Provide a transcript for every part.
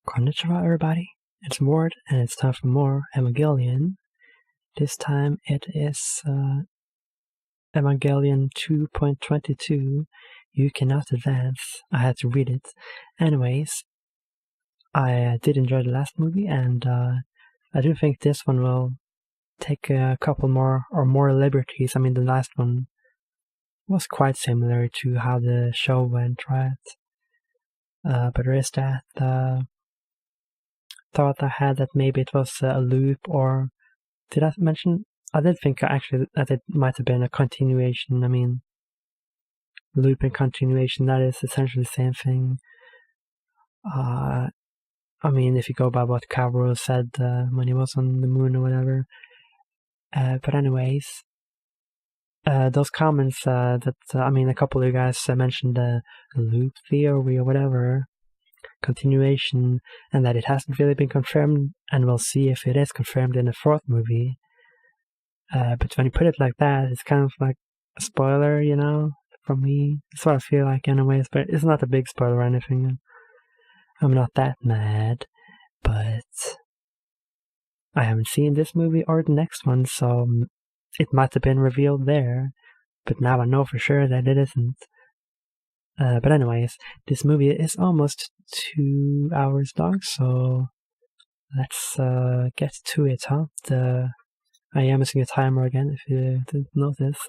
Konnichiwa, everybody. It's Ward, and it's time for more Evangelion. This time it is Evangelion 2.22. You cannot advance. I had to read it. Anyways, I did enjoy the last movie, and I do think this one will take a couple more liberties. I mean, the last one was quite similar to how the show went, right? But there is that thought I had that maybe it was a loop, or did I mention? I did think actually that it might have been a continuation. I mean, loop and continuation, that is essentially the same thing. I mean, if you go by what Kaworu said when he was on the moon or whatever. But anyways, those comments that, I mean, a couple of you guys mentioned the loop theory or whatever, continuation, and that it hasn't really been confirmed, and we'll see if it is confirmed in the fourth movie. But when you put it like that, it's kind of like a spoiler, you know, from me. That's what I feel like anyways, but it's not a big spoiler or anything. I'm not that mad, but I haven't seen this movie or the next one, so it might have been revealed there, but now I know for sure that it isn't. But anyways, this movie is almost 2 hours long, so let's get to it, huh? I am using a timer again, if you didn't notice.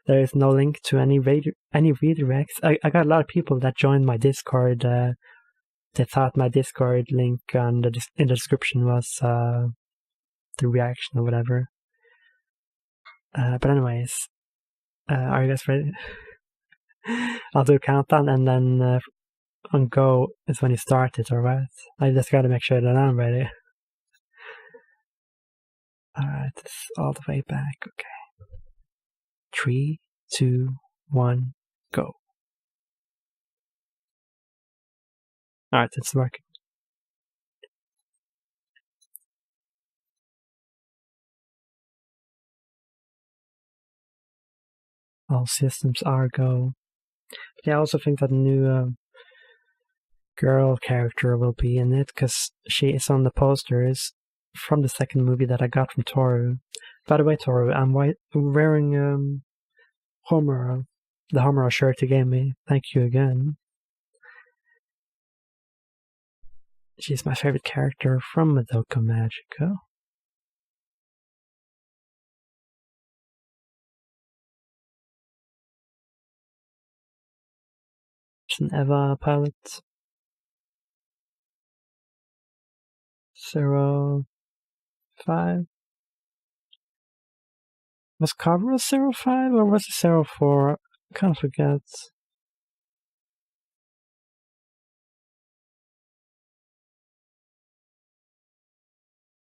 There is no link to any redirects. I got a lot of people that joined my Discord. They thought my Discord link in the description was the reaction or whatever. But anyways, are you guys ready? I'll do a countdown, and then on go is when you start it, alright? I just gotta make sure that I'm ready. Alright, it's all the way back, okay. 3, 2, 1, go. Alright, it's working. All systems are go. But yeah, I also think that the new girl character will be in it, because she is on the posters from the second movie that I got from Toru. By the way, Toru, I'm wearing the Homura shirt you gave me. Thank you again. She's my favorite character from Madoka Magica. It's an Eva pilot. 05. Was Kaworu 05 or was it 04? I can't forget.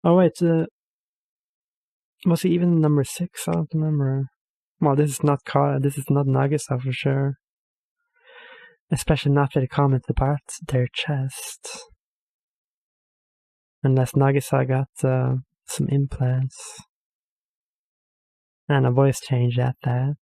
Oh wait, was he even number 6? I don't remember. Well, this is not Nagisa for sure. Especially not for the comment about their chest. Unless Nagisa got some implants. And a voice change at that.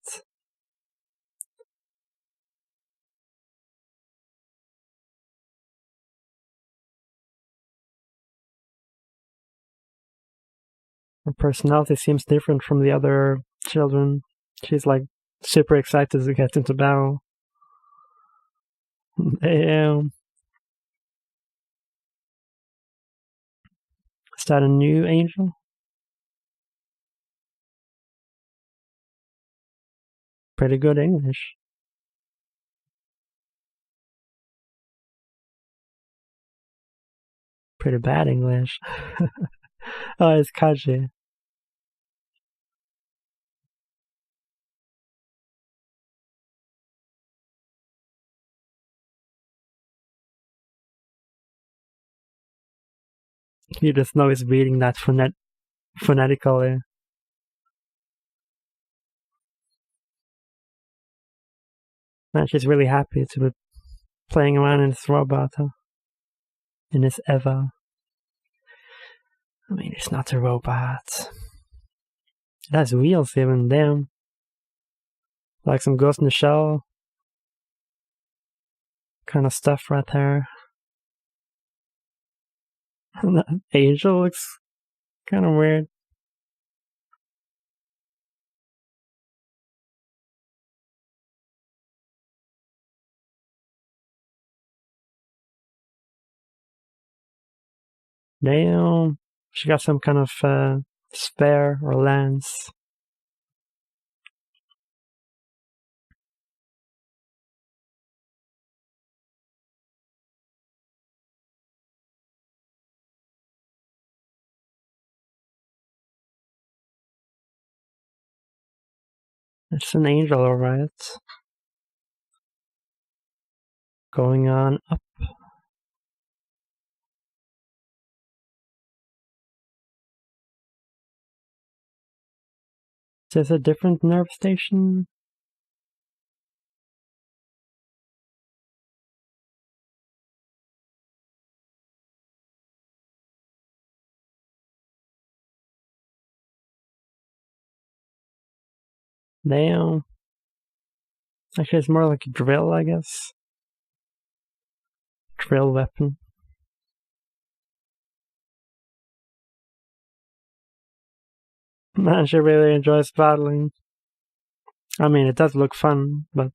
Her personality seems different from the other children. She's like super excited to get into battle. Damn. Is that a new angel? Pretty good English. Pretty bad English. Oh, it's Kaji. You just know he's reading that phonetically. Man, she's really happy to be playing around in this robot, huh? In this Eva. I mean, it's not a robot. It has wheels even, damn. Like some Ghost in the Shell kind of stuff right there. That angel looks kind of weird. Damn. She got some kind of spear or lance. It's an angel, alright. Going on up. Is this a different nerve station? Damn. Actually, it's more like a drill, I guess. Drill weapon. Man, she really enjoys battling. I mean, it does look fun, but...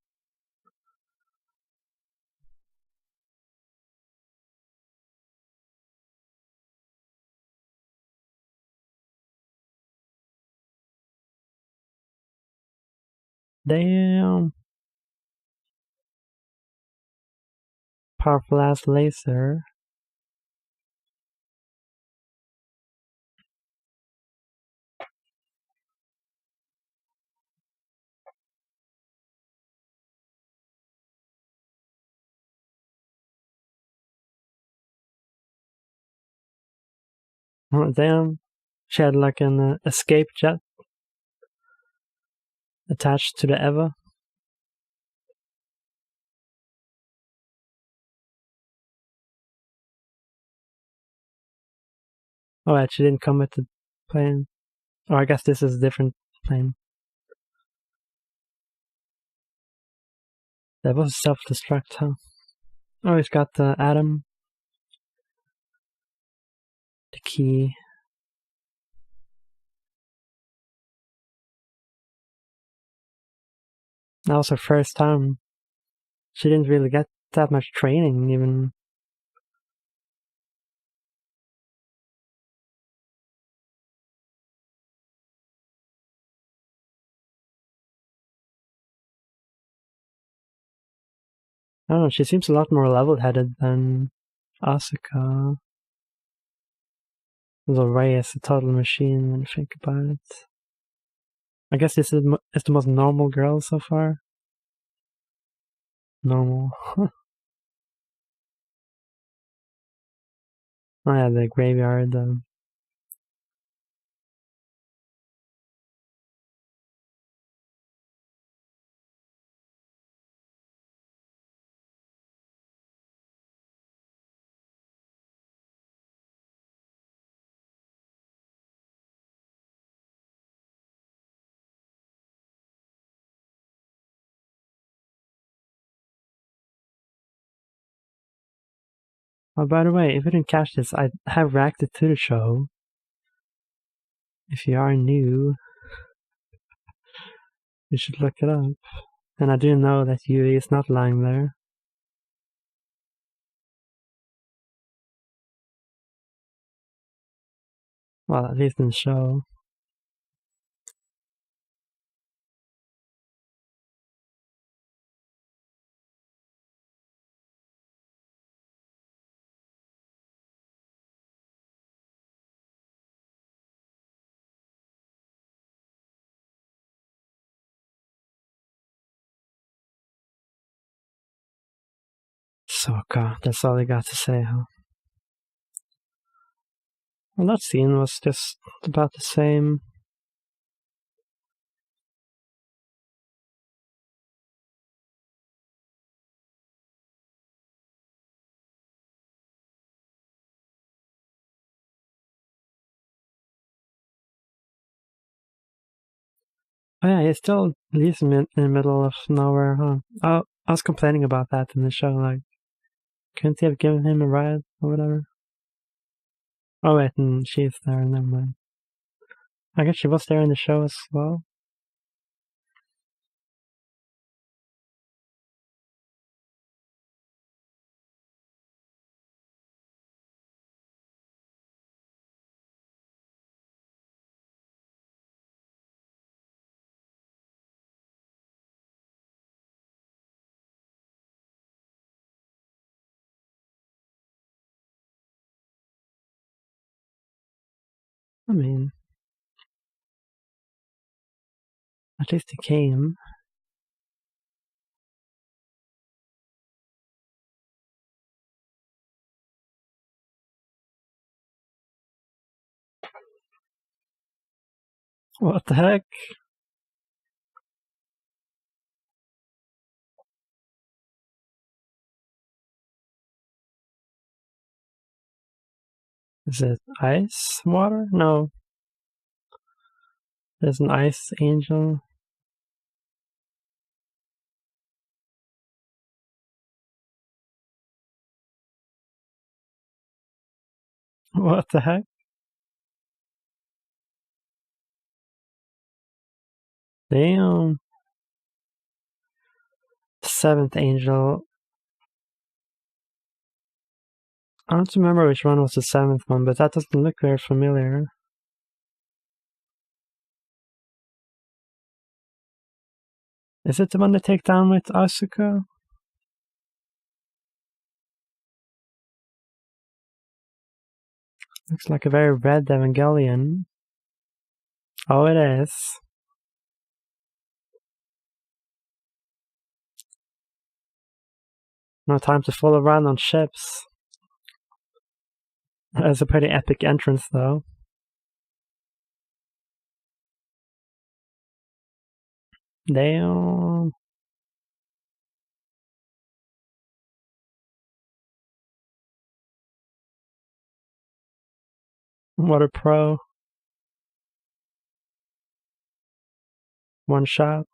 Damn. Powerful ass laser. Oh, damn. She had like an escape jet attached to the Eva. Oh, right, she didn't come with the plane. Oh, I guess this is a different plane. That was self-destruct, huh? Oh, he's got the atom. The key. That was her first time. She didn't really get that much training, even. I don't know, she seems a lot more level-headed than Asuka. The Ray is a total machine when you think about it. I guess this is the most normal girl so far. Normal. Oh yeah, the graveyard. Oh, by the way, if you didn't catch this, I have reacted to the show. If you are new, you should look it up. And I do know that Yui is not lying there. Well, at least in the show. Sokka, that's all I got to say, huh? Well, that scene was just about the same. Oh yeah, he still leaves him in the middle of nowhere, huh? I was complaining about that in the show, like, couldn't he have given him a ride or whatever? Oh wait, and she's there, never mind. I guess she was there in the show as well. I mean, at least he came. What the heck? Is it ice water? No. There's an ice angel. What the heck? Damn. Seventh angel. I don't remember which one was the seventh one, but that doesn't look very familiar. Is it the one they take down with Asuka? Looks like a very red Evangelion. Oh, it is. No time to fool around on ships. That's a pretty epic entrance, though. Damn. What a pro. One shot.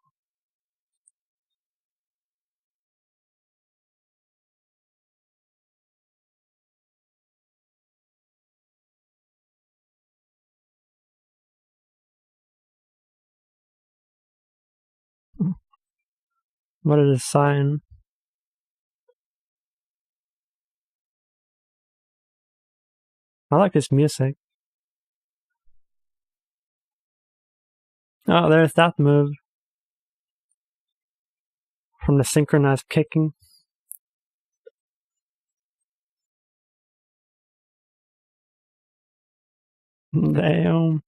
What a design. I like this music. Oh, there's that move. From the synchronized kicking. Damn.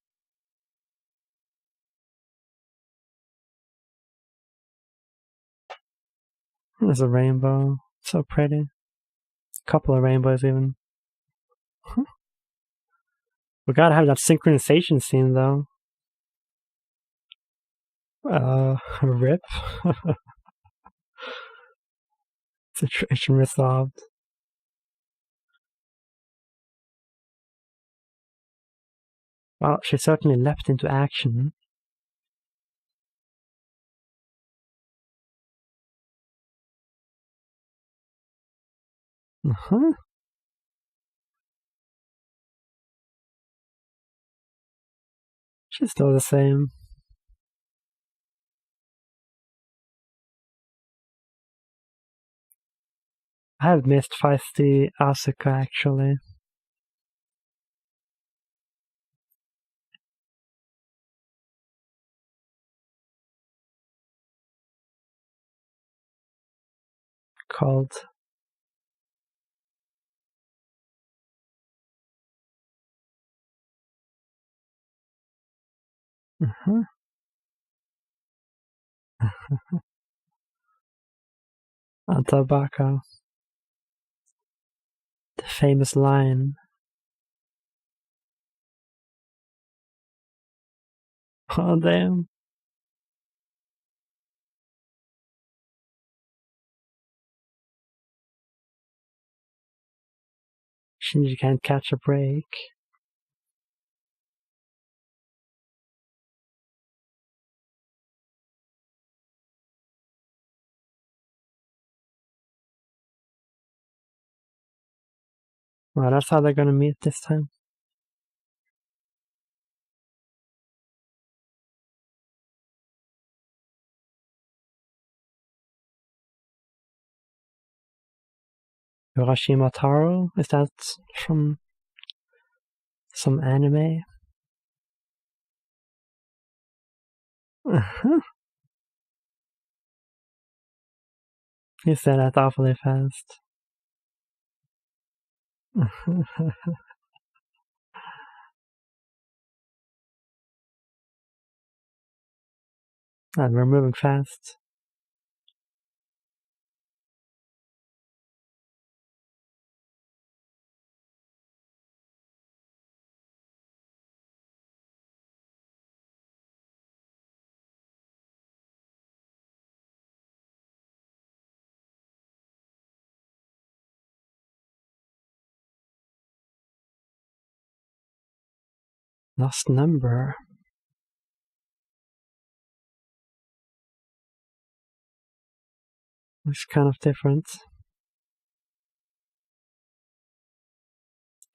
There's a rainbow. So pretty. Couple of rainbows even. We gotta have that synchronization scene though. Rip. Situation resolved. Well, she certainly leapt into action. Uh-huh. She's still the same. I have missed feisty Asuka actually. Called. Uh-huh. On tobacco. The famous line. Oh damn. Shinji can't catch a break. Well, that's how they're gonna meet this time. Urashima Taro, is that from some anime? You said that awfully fast. And we're moving fast. Lost number. Looks kind of different.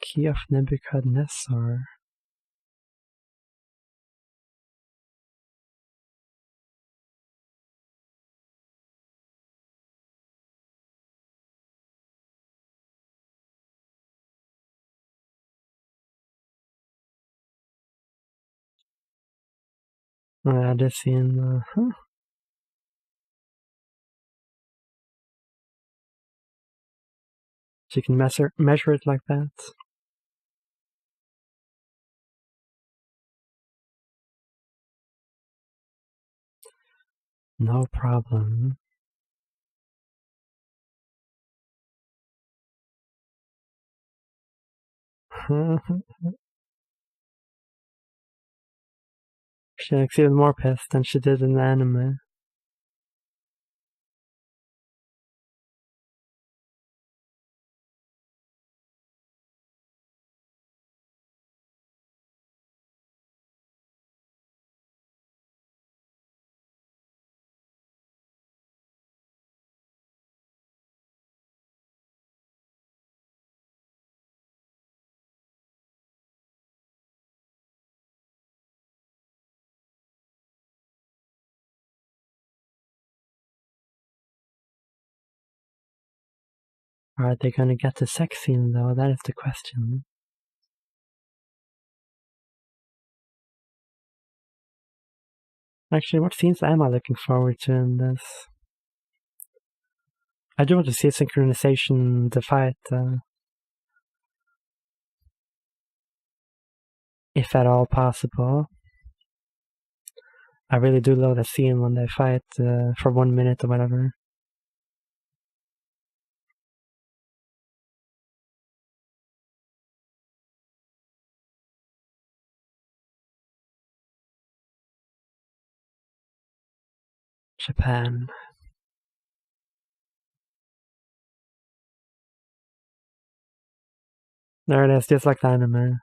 Key of Nebuchadnezzar. This scene. So you can measure it like that. No problem. She looks even more pissed than she did in the anime. Are they gonna get the sex scene though? That is the question. Actually, what scenes am I looking forward to in this? I do want to see synchronization, the fight, if at all possible. I really do love the scene when they fight for 1 minute or whatever. Japan. There it is, just like the anime.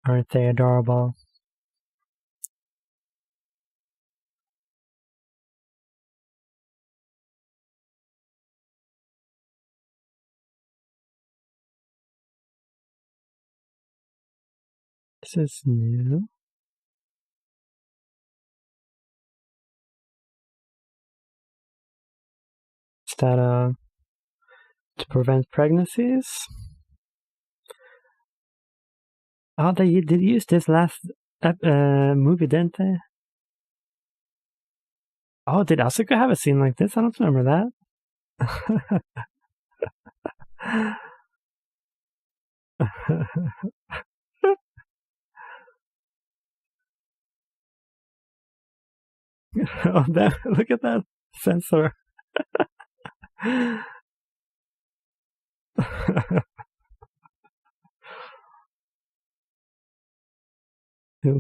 Aren't they adorable? This is new. Is that to prevent pregnancies? Oh, they did use this last movie, didn't they? Oh, did Asuka have a scene like this? I don't remember that. Oh, look at that sensor.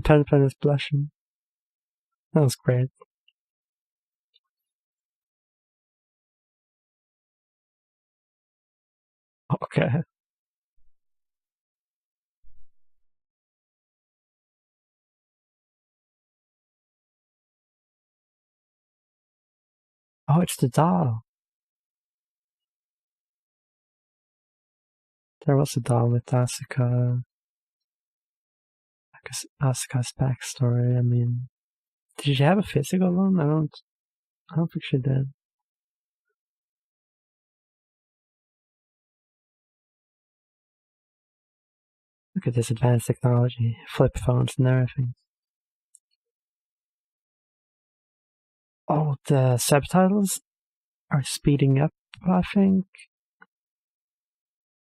Pen is blushing. That was great. Okay. Oh, it's the doll. There was a doll with Asuka. Asuka's backstory. I mean, did she have a physical one? I don't think she did. Look at this advanced technology, flip phones and everything. Oh, the subtitles are speeding up, I think.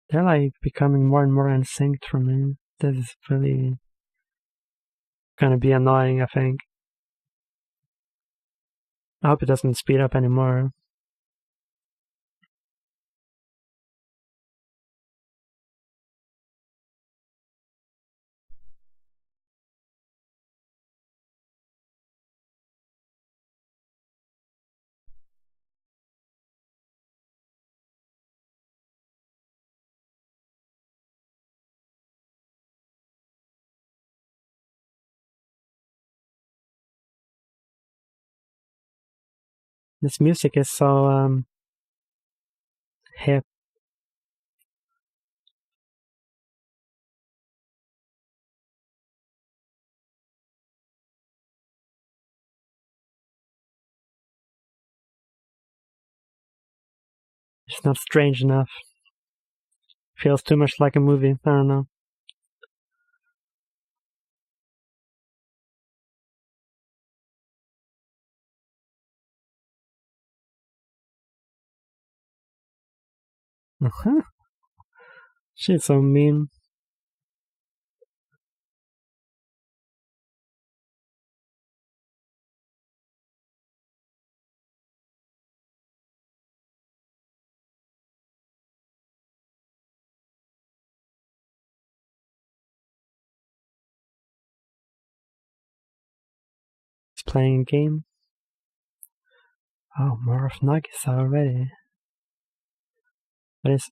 They're like becoming more and more instinct for me. This is really gonna be annoying, I think. I hope it doesn't speed up anymore. This music is so hip. It's not strange enough. Feels too much like a movie. I don't know. She's so mean. He's playing a game. Oh, more of Nagisa already. What is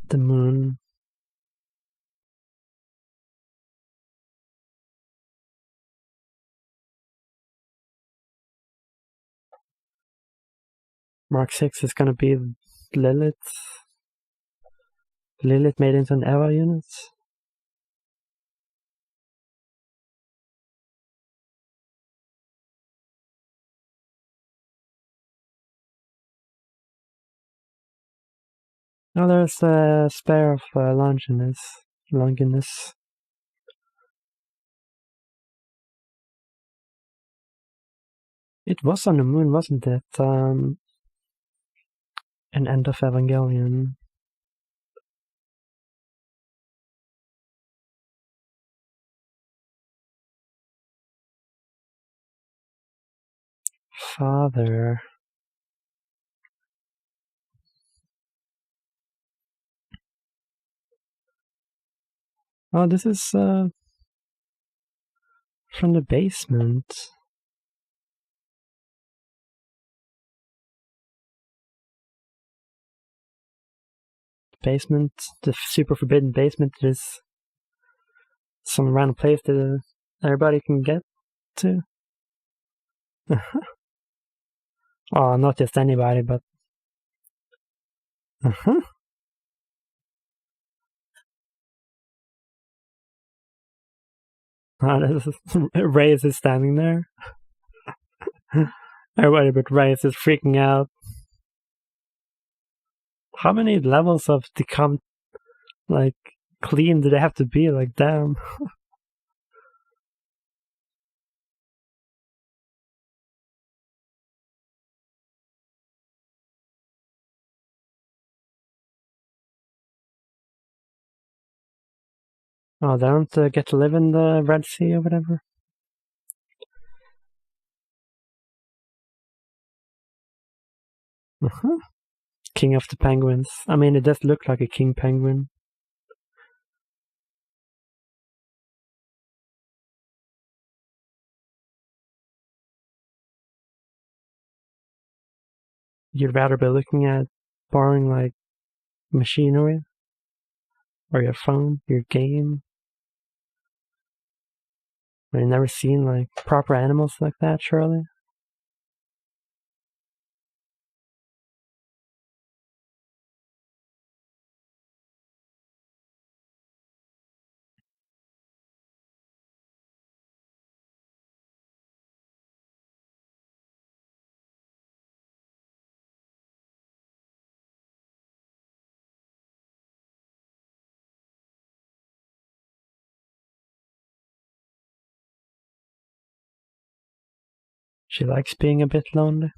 the moon? Mark 6 is gonna be Lilith. Lilith made into an EVA unit. Oh, there's a spare of Longinus. It was on the moon, wasn't it? An end of Evangelion. Father. Oh, this is from the basement. Basement, the super forbidden basement is some random place that everybody can get to. Oh, not just anybody, but Reyes is standing there. Everybody but Reyes is freaking out. How many levels of become like clean do they have to be? Like, damn. Oh, they don't get to live in the Red Sea or whatever. King of the Penguins. I mean, it does look like a king penguin. You'd rather be looking at boring like machinery or your phone, your game. I've never seen like proper animals like that, surely. She likes being a bit lonely.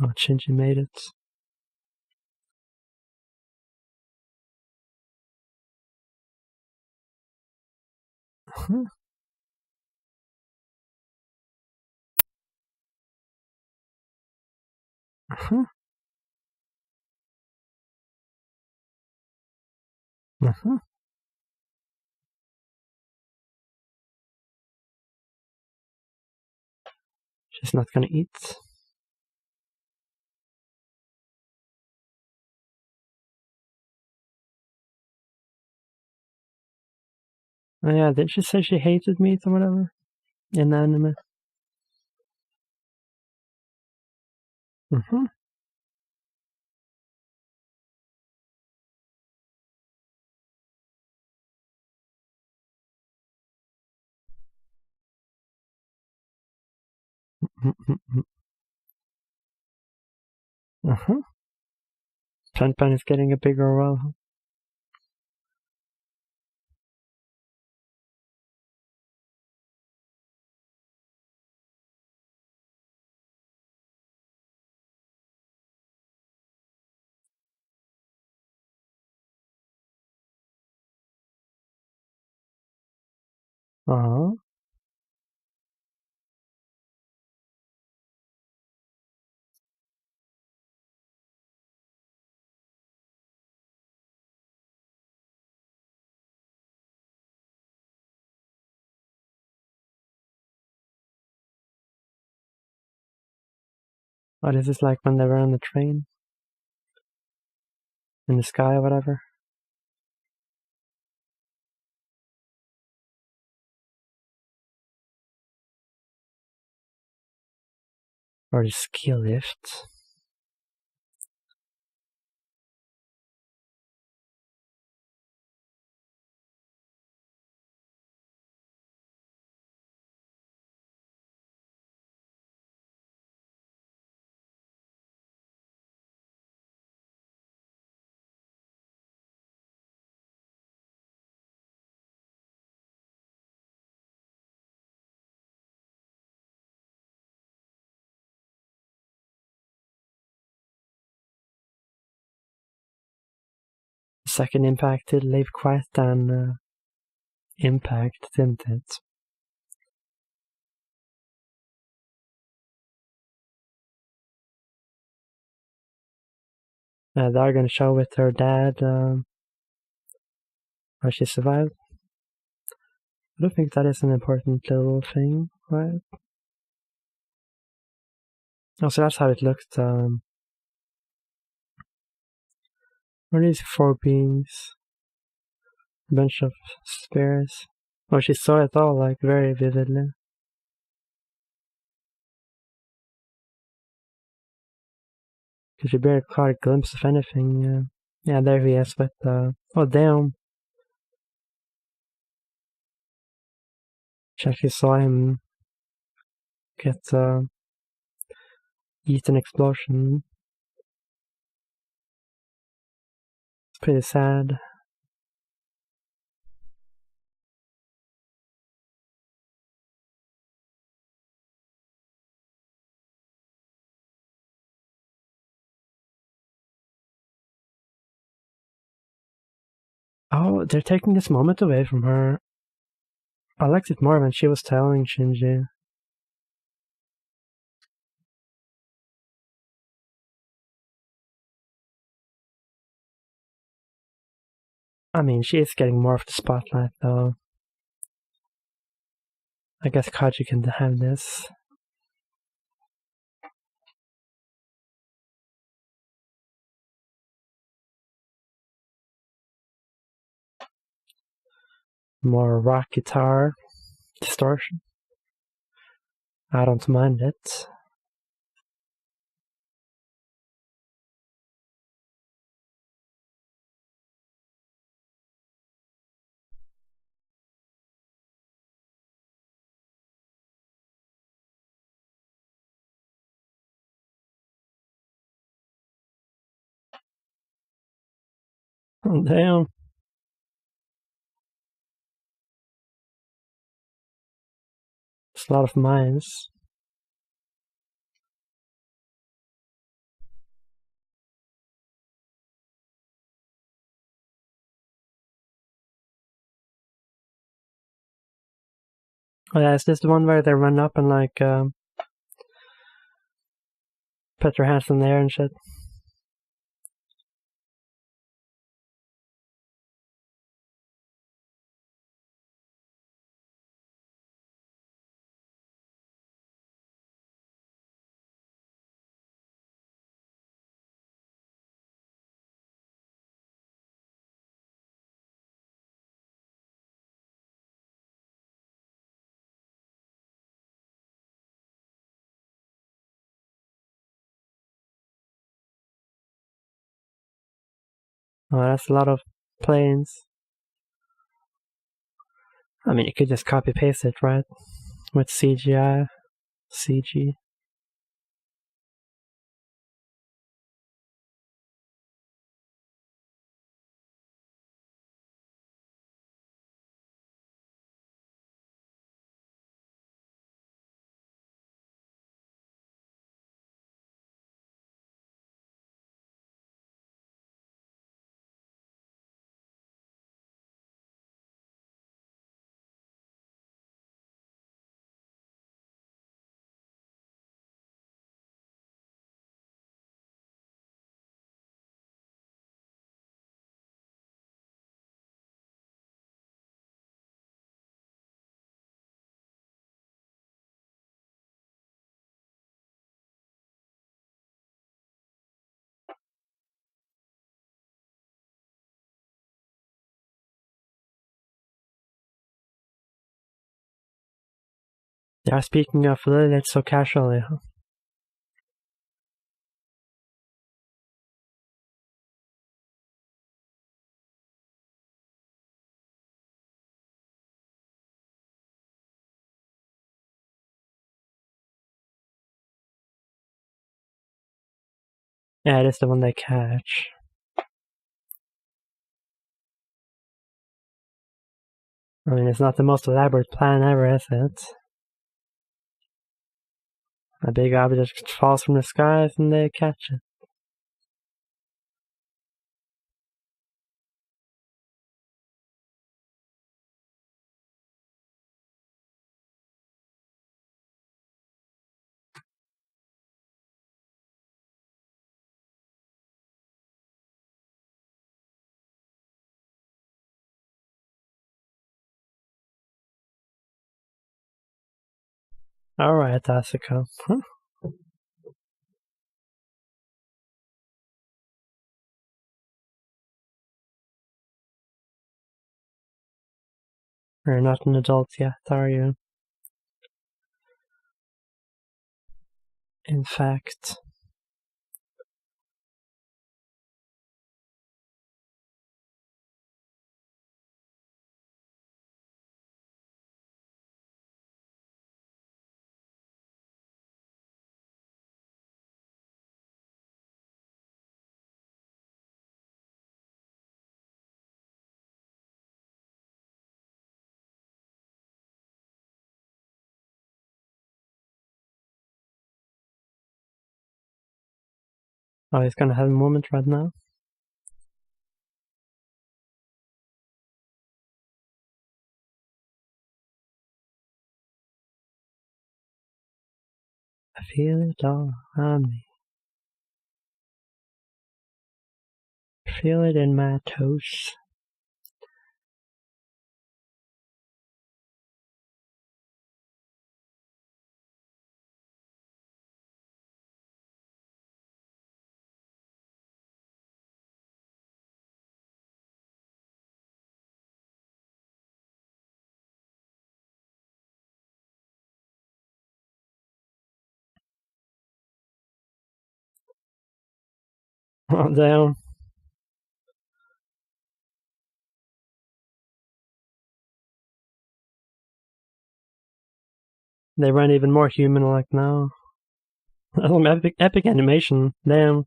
Oh, Shinji made it. Uh-huh. Uh-huh. Uh-huh. She's not gonna eat. Oh yeah, did she say she hated meat or whatever? In the anime? Mm-hmm. Mm-hmm. Uh-huh. Pan is getting a bigger well. Uh-huh. Oh, this is like when they were on the train. In the sky or whatever. Or the ski lift. The second impact did leave quite an impact, didn't it? They're gonna show with her dad how she survived. I don't think that is an important little thing, right? Oh, so that's how it looked. What are these 4 beings? A bunch of spheres. Oh, she saw it all, like, very vividly. Because she barely caught a glimpse of anything. Yeah, there he is with oh, damn. She actually saw him get eat an explosion. It's pretty sad. Oh, they're taking this moment away from her. I liked it more when she was telling Shinji. I mean, she is getting more of the spotlight, though. I guess Kaji can have this. More rock guitar distortion. I don't mind it. Oh, damn. It's a lot of mines. Oh yeah, is this the one where they run up and like put their hands in the air and shit? Oh, that's a lot of planes. I mean, you could just copy paste it, right? With CGI, CG. Yeah, speaking of Lilith so casually, huh? Yeah, it is the one they catch. I mean, it's not the most elaborate plan ever, is it? A big object falls from the skies and they catch it. Alright, Asuka. Huh? You're not an adult yet, are you? In fact. Oh, he's gonna have a moment right now. I feel it all on me. Feel it in my toes. Oh, damn. They run even more human-like now. Epic animation. Damn.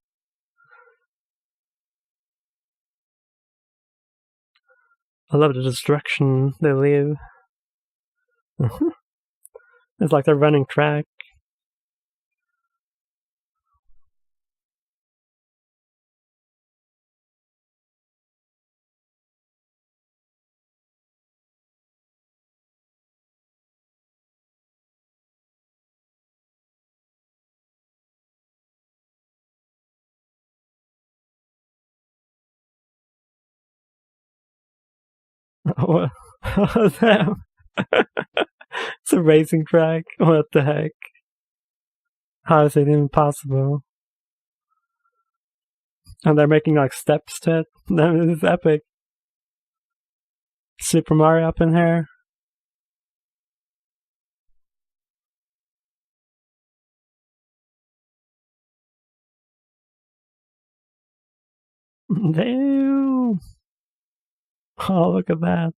I love the destruction they leave. It's like they're running track. What was that? It's a racing track. What the heck? How is it even possible? And they're making like steps to it. This is epic. Super Mario up in here. Damn. Oh, look at that.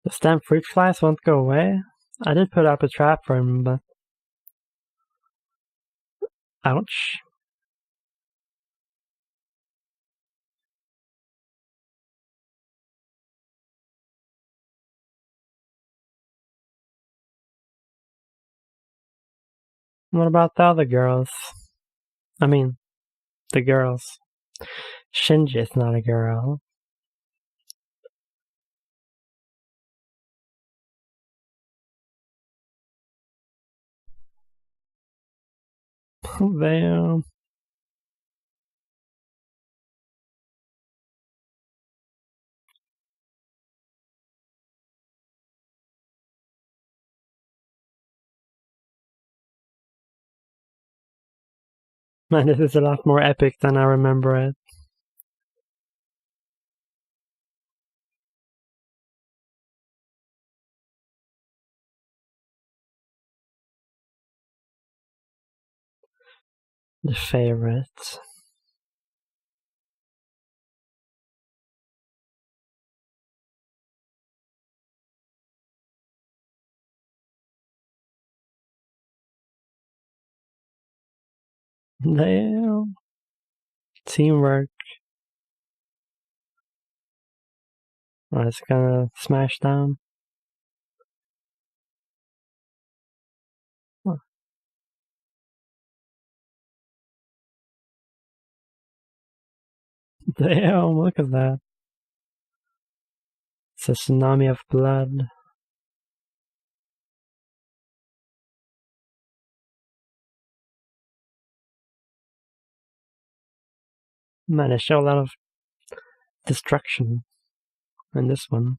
The stem fruit flies won't go away. I did put up a trap for him, but... Ouch. What about the other girls? I mean, the girls. Shinji is not a girl. Damn. Man, this is a lot more epic than I remember it. The favorite. Damn. Teamwork. Oh, it's gonna smash down. Oh. Damn, look at that. It's a tsunami of blood. Man, they show a lot of destruction in this one.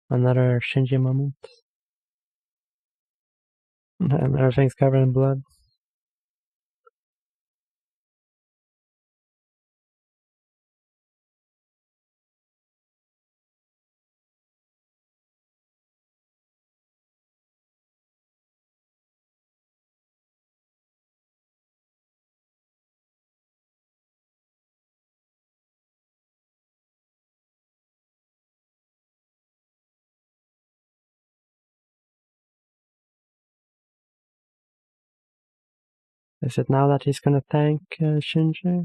Another Shinji moment. And everything's covered in blood. Is it now that he's gonna thank Shinji?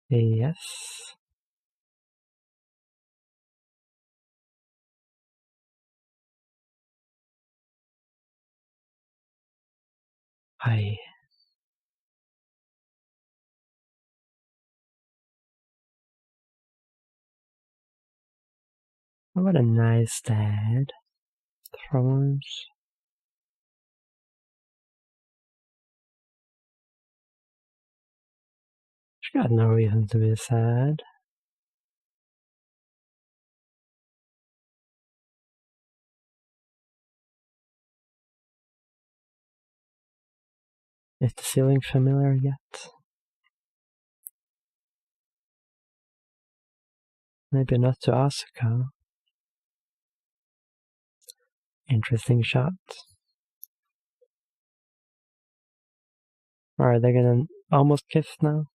Yes. Hi. What a nice dad. Thrones. She got no reason to be sad. Is the ceiling familiar yet? Maybe not to Asuka. Interesting shot. Are they gonna almost kiss now?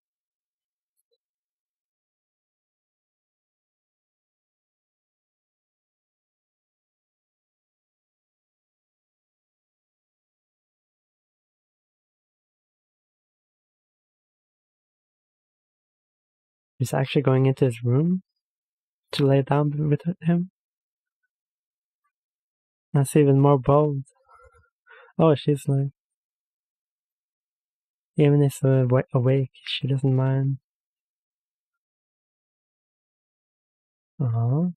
He's actually going into his room to lay down with him? That's even more bold. Oh, she's like... Even if he's awake, she doesn't mind. Oh.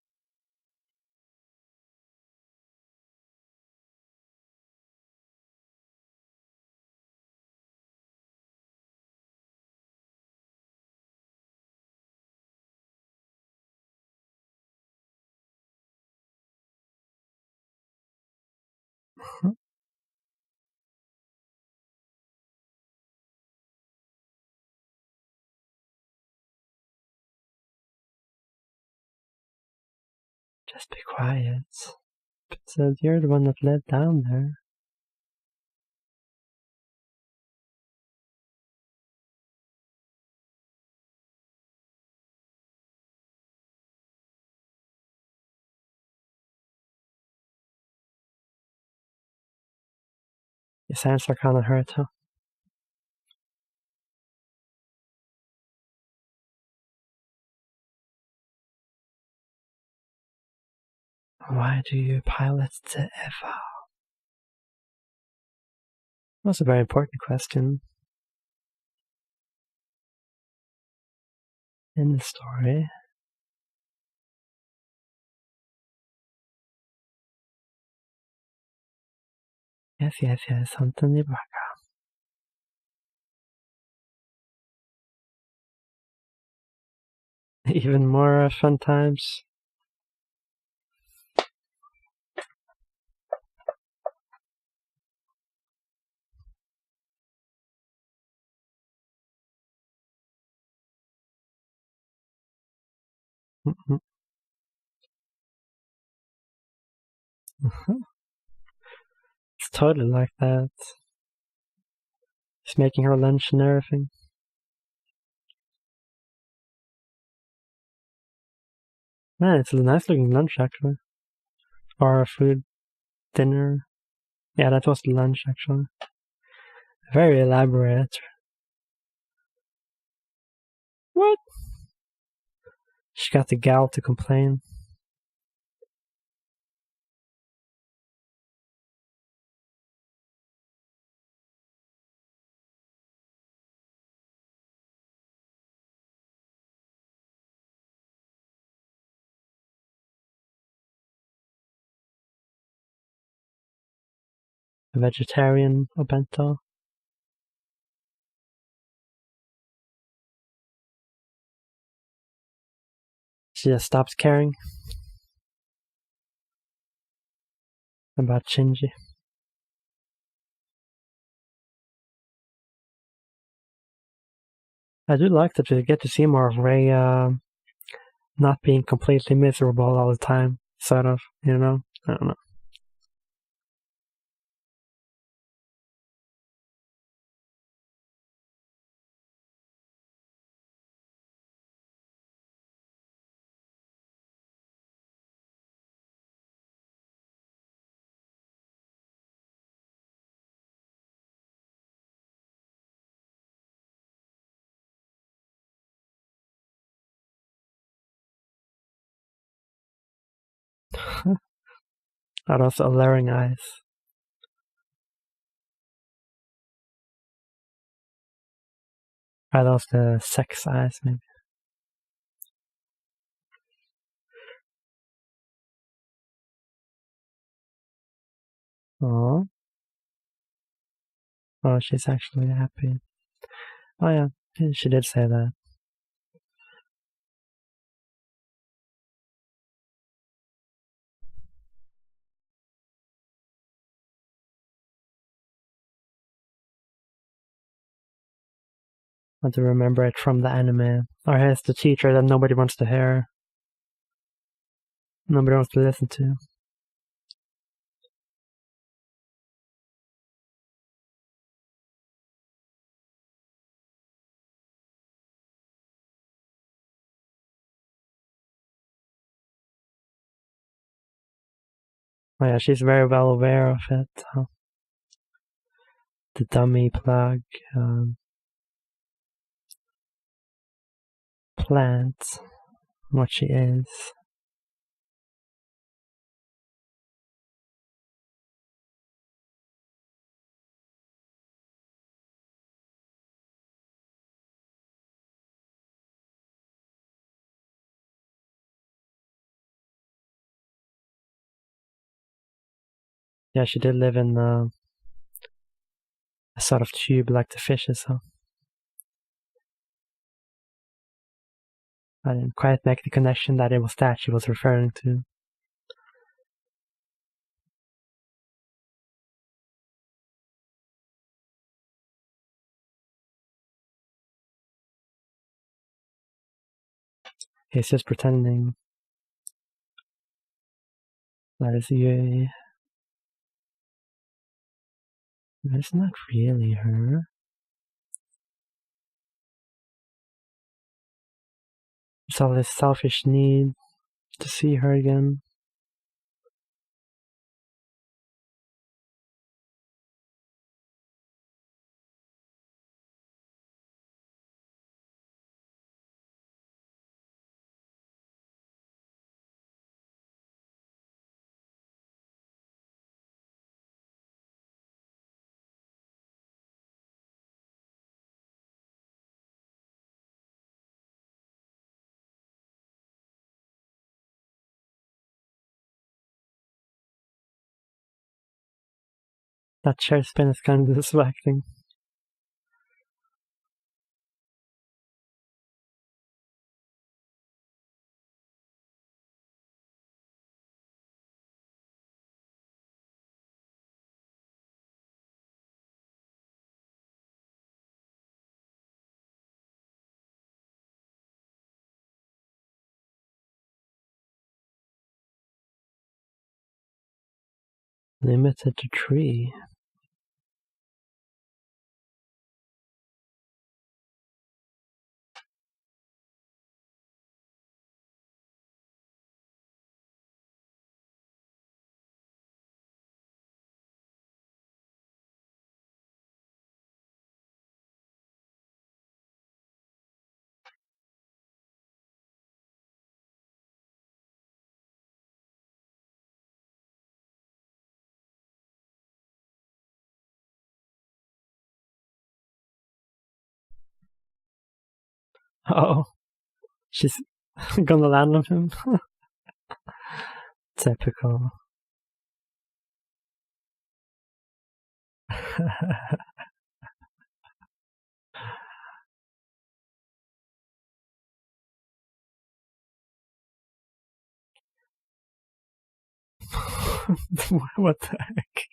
Just be quiet. But you're the one that led down there. Your hands are kinda hurt, huh? Why do you pilot the Eva? That's a very important question in the story. Yes, something i baka. Even more fun times. It's totally like that. He's making her lunch and everything. Man, it's a nice looking lunch actually. Or food, dinner. Yeah, that was the lunch actually. Very elaborate. What? She got the gal to complain. A vegetarian obento. She just stops caring about Shinji. I do like that we get to see more of Rei not being completely miserable all the time, sort of, you know? I don't know. Are those alluring eyes? Are those the sex eyes, maybe? Oh. Oh, she's actually happy. Oh yeah, she did say that. I do remember it from the anime. Or he's the teacher that nobody wants to hear. Nobody wants to listen to. Oh yeah, she's very well aware of it. The dummy plug plant, what she is. Yeah, she did live in a sort of tube like the fishes, huh? I didn't quite make the connection that it was that she was referring to. He's just pretending that is Yui. That's not really her. It's all this selfish need to see her again. That chair spin is kind of distracting. Limited to 3. Oh, she's gonna land on him. Typical. What the heck?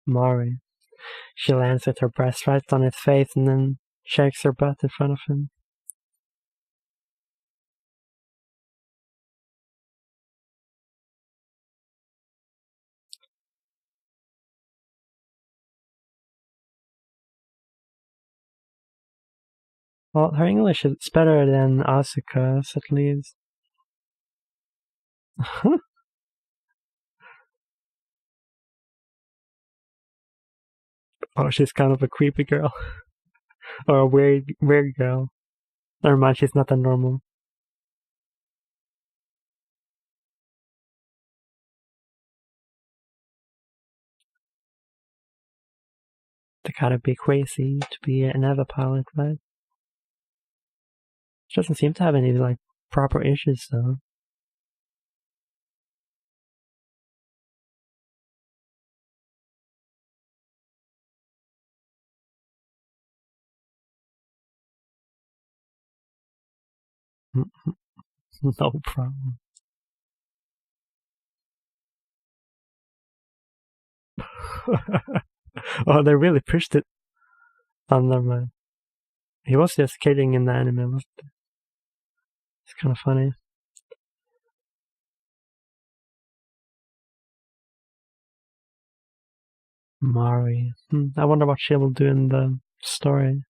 Mari. She lands with her breast right on his face and then shakes her butt in front of him. Well, her English is better than Asuka's, at least. Oh, she's kind of a creepy girl. Or a weird girl. Never mind, she's not that normal. They gotta be crazy to be an Eva pilot, right? She doesn't seem to have any, like, proper issues, though. No problem. Oh, they really pushed it. Oh, never mind. He was just kidding in the anime, wasn't he? It's kind of funny. Mari. I wonder what she will do in the story.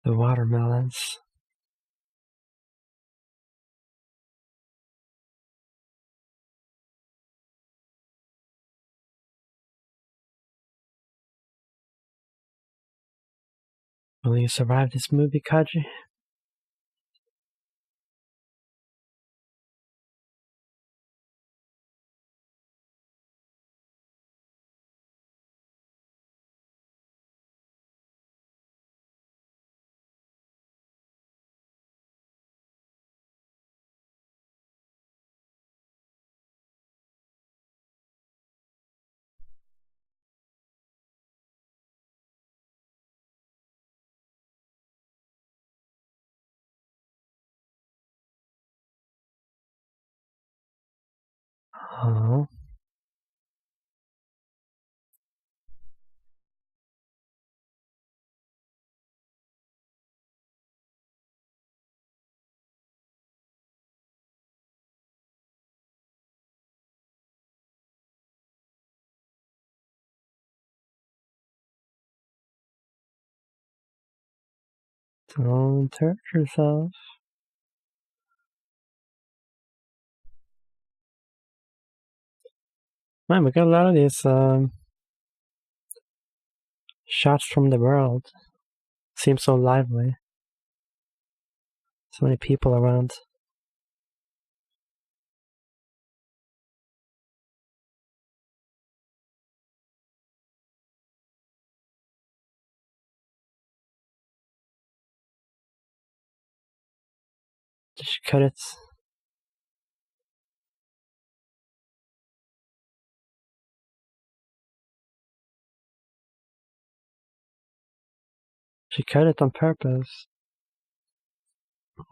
The watermelons. Will you survive this movie, Kaji? Oh. Don't hurt yourself. Man, we got a lot of these shots from the world. Seems so lively. So many people around. Just cut it. She cut it on purpose.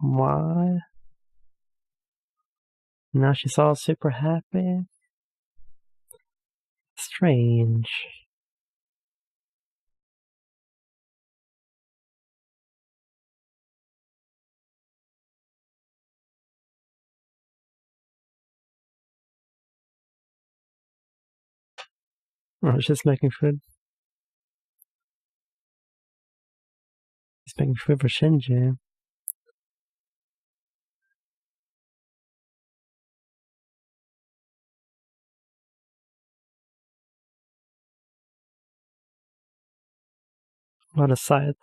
Why? Now she's all super happy. Strange. Oh, she's making food. She's making food for Shinji. What a sight.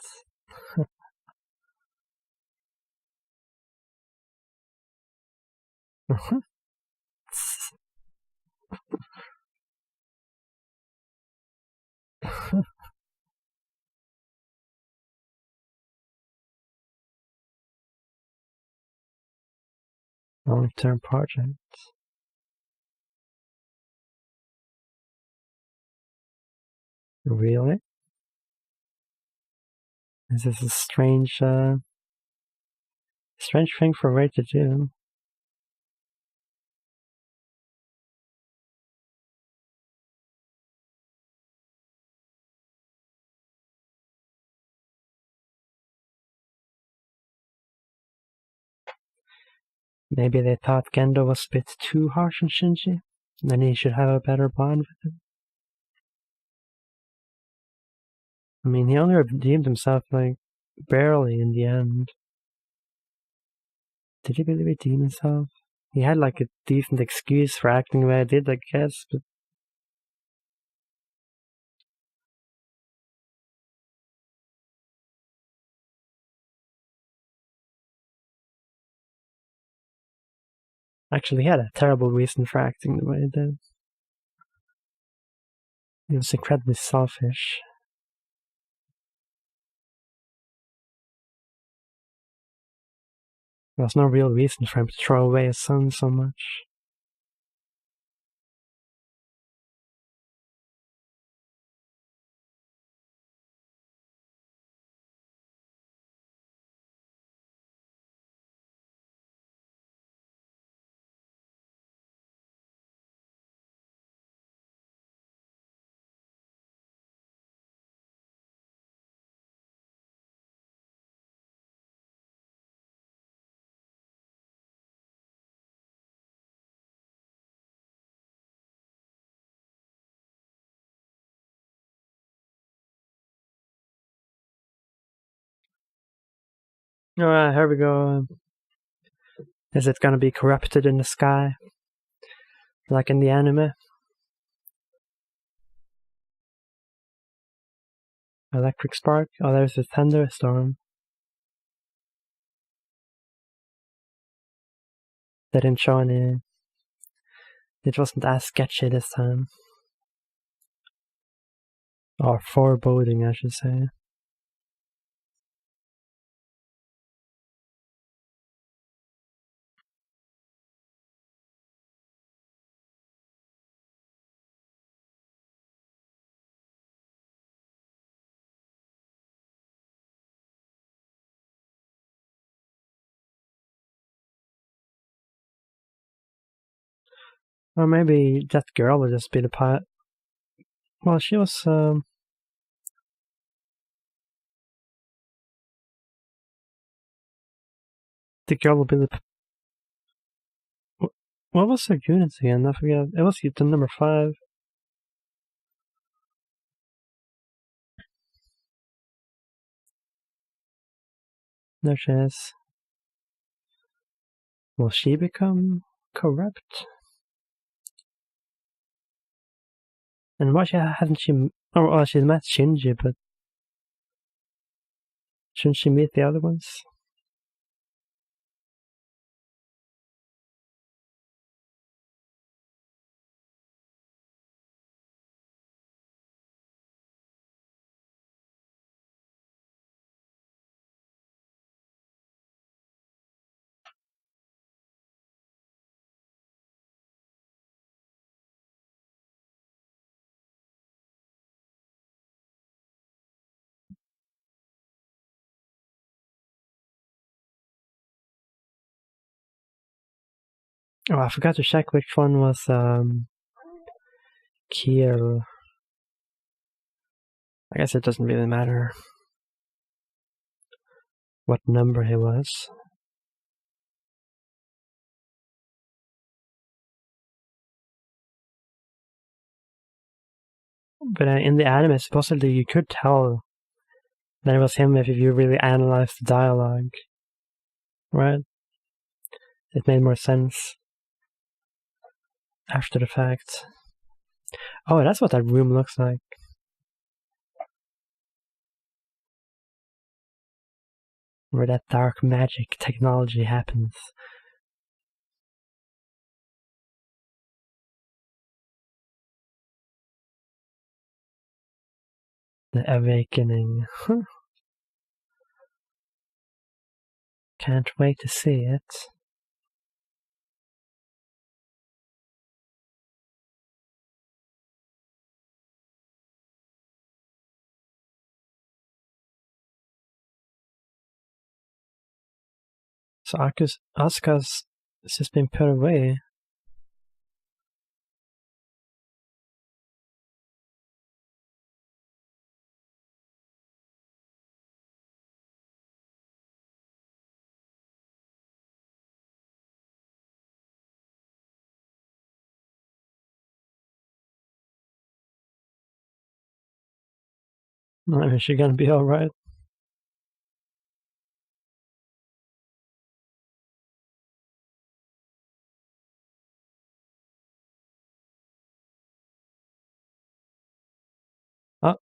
Long-term project. Really? This is a strange thing for Ray to do. Maybe they thought Gendo was a bit too harsh on Shinji, and then he should have a better bond with him. I mean, he only redeemed himself, like, barely in the end. Did he really redeem himself? He had, like, a decent excuse for acting the way I did, I guess, but... Actually, he had a terrible reason for acting the way he did. He was incredibly selfish. There was no real reason for him to throw away his son so much. Alright, here we go. Is it gonna be corrupted in the sky? Like in the anime? Electric spark? Oh, there's a thunderstorm. They didn't show any. It wasn't as sketchy this time. Or foreboding, I should say. Or maybe that girl would just be the pilot. Well, she was, the girl would be the... What was her unit again? I forget. It was the number 5. There she is. Will she become corrupt? And why hasn't she... Oh, well, she's met Shinji, but... Shouldn't she meet the other ones? Oh, I forgot to check which one was, Kiel. I guess it doesn't really matter what number he was. But in the anime, supposedly you could tell that it was him if you really analyzed the dialogue. Right? It made more sense after the fact. Oh, that's what that room looks like. Where that dark magic technology happens. The awakening. Can't wait to see it. So Asuka's just been put away. Is she gonna be alright? Oh,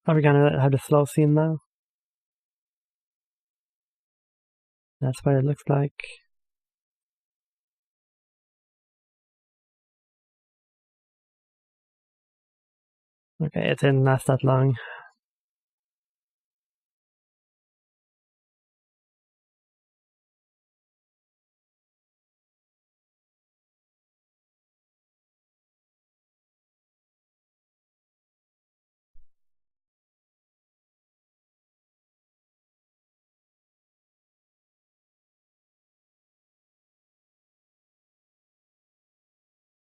are we gonna have the slow scene now? That's what it looks like. Okay, it didn't last that long.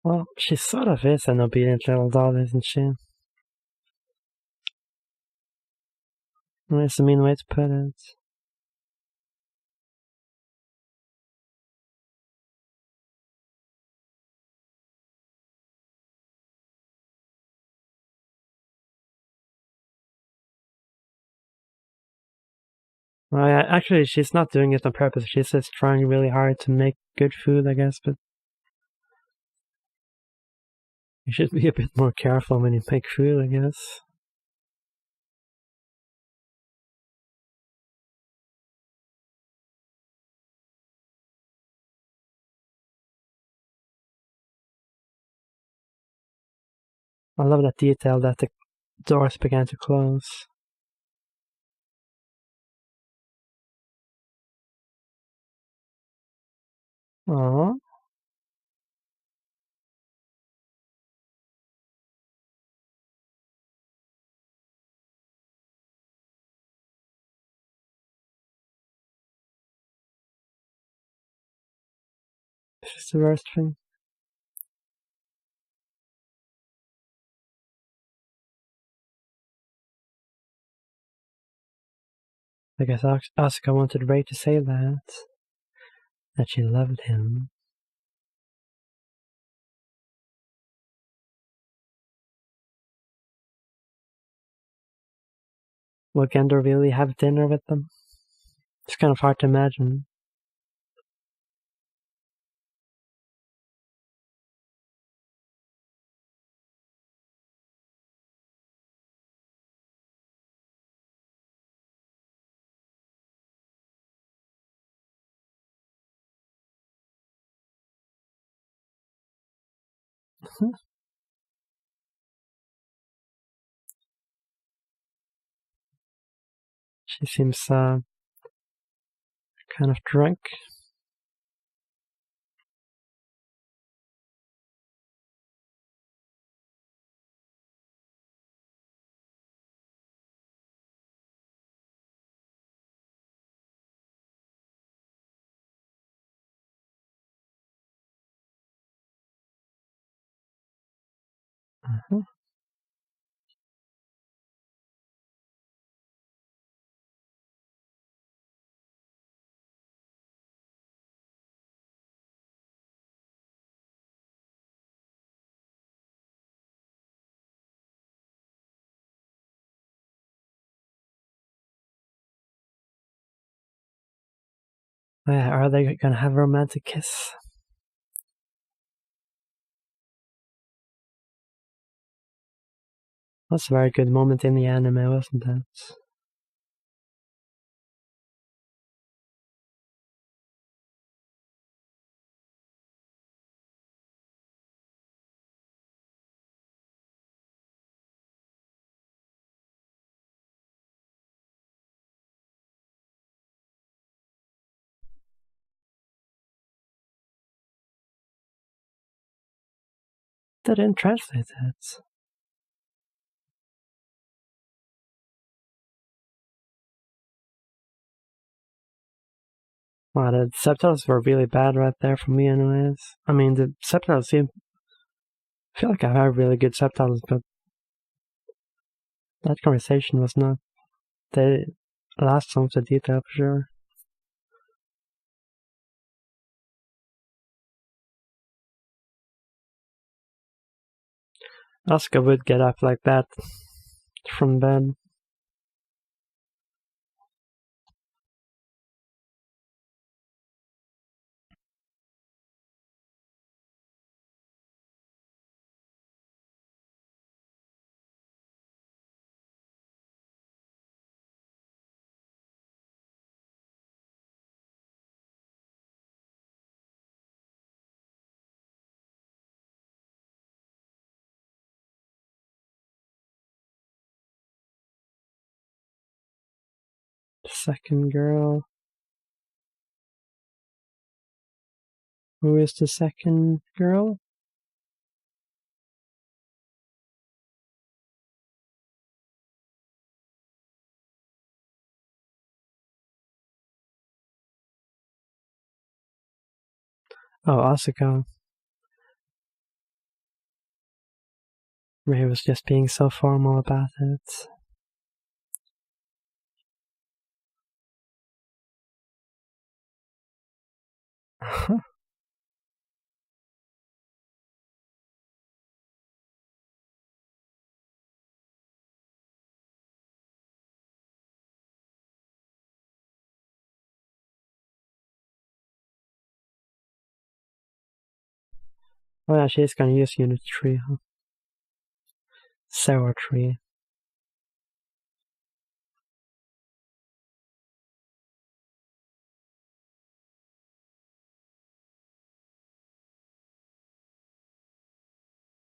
Well, she sort of is an obedient little doll, isn't she? That's a mean way to put it. Well, yeah, actually, she's not doing it on purpose. She's just trying really hard to make good food, I guess, but you should be a bit more careful when you make food, I guess. I love that detail that the doors began to close. Aww. This is the worst thing. I guess Asuka wanted Rei to say that she loved him. Will Gendo really have dinner with them? It's kind of hard to imagine. She seems kind of drunk. Uh-huh. Are they gonna have a romantic kiss? That's a very good moment in the anime, wasn't it? They didn't translate it. Wow, the subtitles were really bad right there for me anyways. I mean, the subtitles I feel like I have really good subtitles, but that conversation was not. They lost some of the detail for sure. Asuka would get up like that from bed. The second girl. Who is the second girl? Oh, Asuka. Ray was just being so formal about it. Oh yeah, she's gonna use Unit 3, huh? Sour Tree.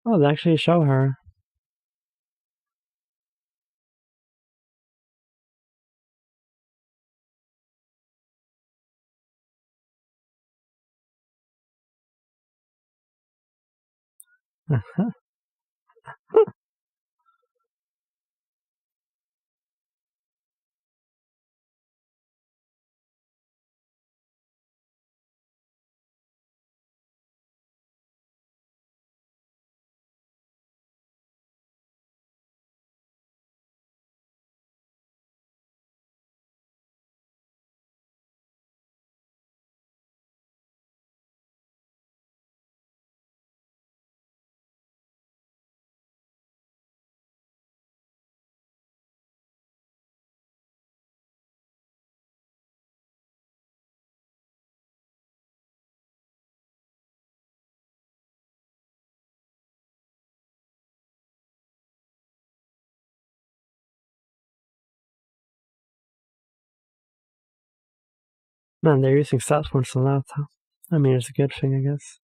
Oh, they actually show her. Man, they're using cell phones a lot, huh? I mean, it's a good thing, I guess.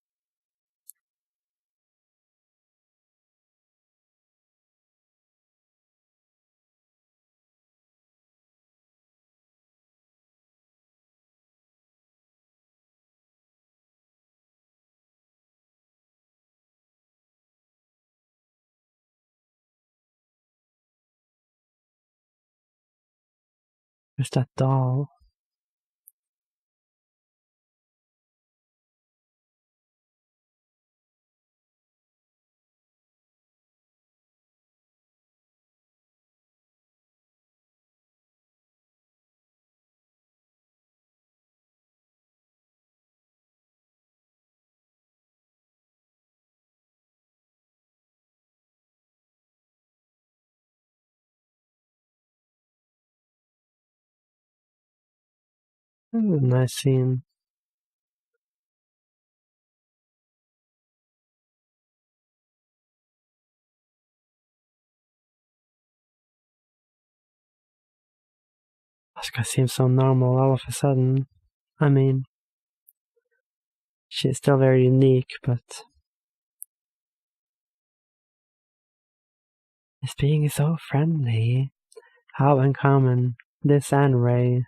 There's that doll. This is a nice scene. Asuka seems so normal all of a sudden. I mean, she's still very unique, but it's being so friendly. How uncommon. This and Ray.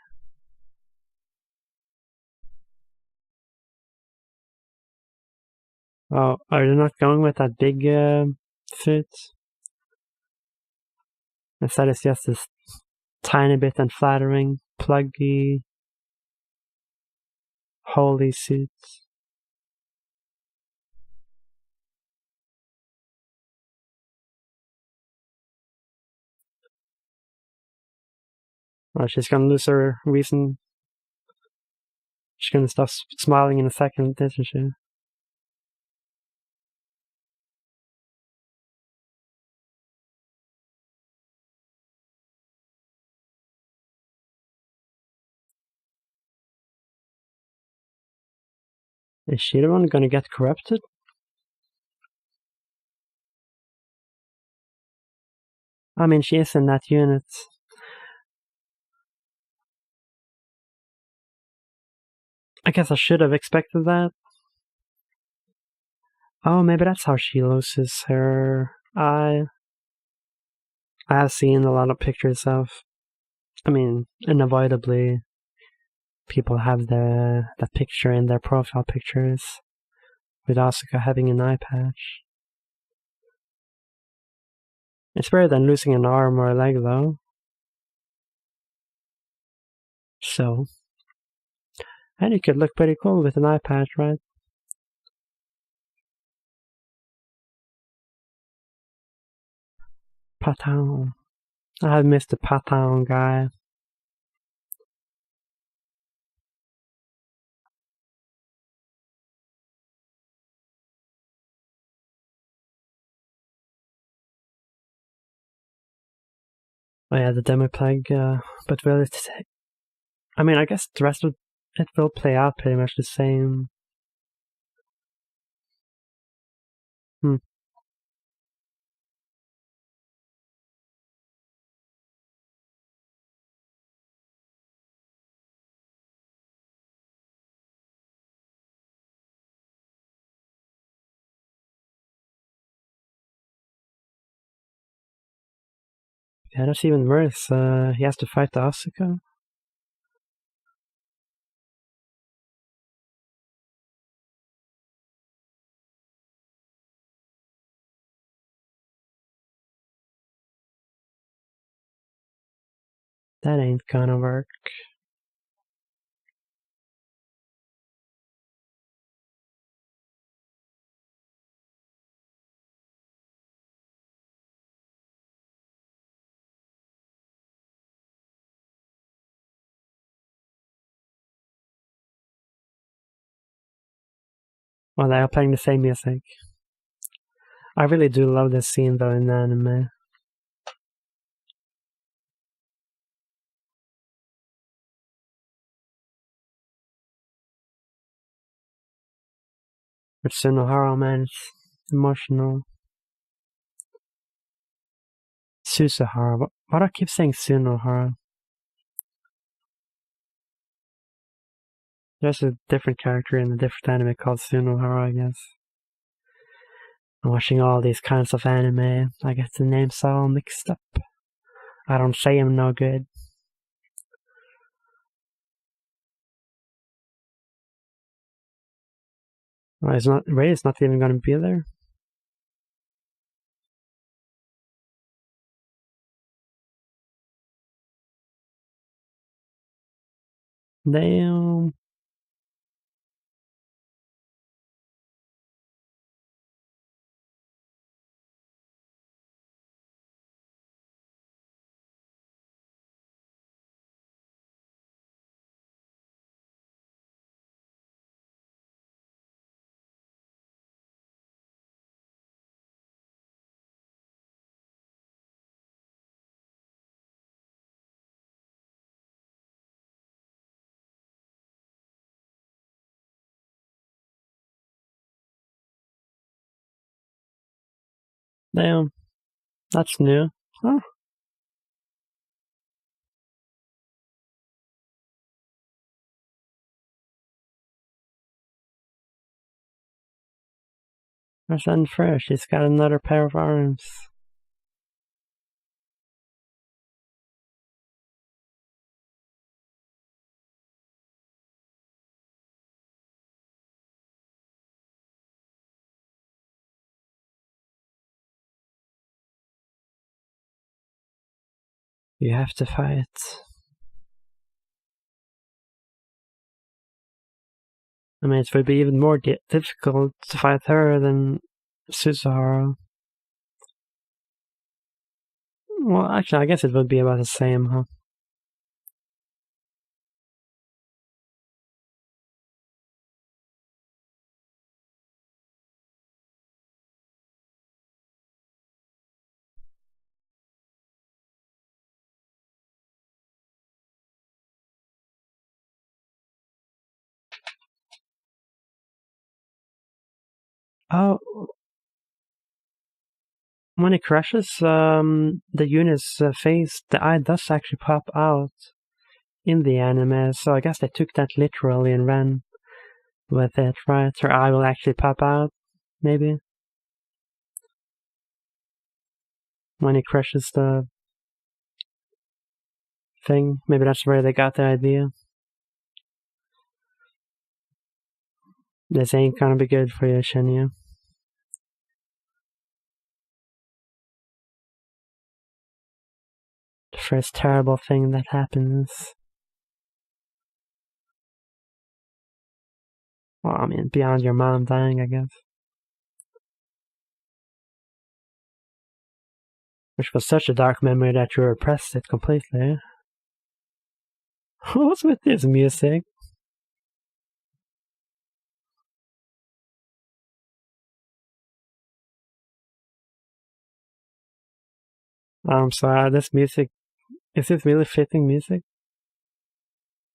Oh, are they not going with that big suit? Instead, it's just this tiny bit unflattering, pluggy, holy suit. Oh, she's gonna lose her reason. She's gonna stop smiling in a second, isn't she? Is she the one gonna get corrupted? I mean, she is in that unit. I guess I should have expected that. Oh, maybe that's how she loses her eye. I have seen a lot of pictures of. I mean, unavoidably, people have that picture in their profile pictures with Asuka having an eye patch. It's better than losing an arm or a leg, though. So, and it could look pretty cool with an eye patch, right? Patton. I have missed the Patton guy. Oh yeah, the demo plague, but will it... I mean, I guess the rest of it will play out pretty much the same. Yeah, that's even worse. He has to fight the Asuka. That ain't gonna work. Well, they are playing the same music. I really do love this scene though in the anime. With Sunohara, man, it's emotional. Susuhara. Why do I keep saying Sunohara? There's a different character in a different anime called Sunohara, I guess. I'm watching all these kinds of anime. I get the names all mixed up. I don't say I'm no good. Well, Ray's not even gonna be there. Damn. Damn. That's new. Huh? That's unfair. She's got another pair of arms. You have to fight. I mean, it would be even more difficult to fight her than Suzuhara. Well, actually, I guess it would be about the same, huh? Oh, when it crashes, the unit's face, the eye does actually pop out in the anime, so I guess they took that literally and ran with it, right? Her eye will actually pop out, maybe? When it crashes the thing. Maybe that's where they got the idea. This ain't gonna be good for you, Shinya. The first terrible thing that happens. Well, I mean, beyond your mom dying, I guess. Which was such a dark memory that you repressed it completely. What's with this music? I'm sorry, this music... Is this really fitting music?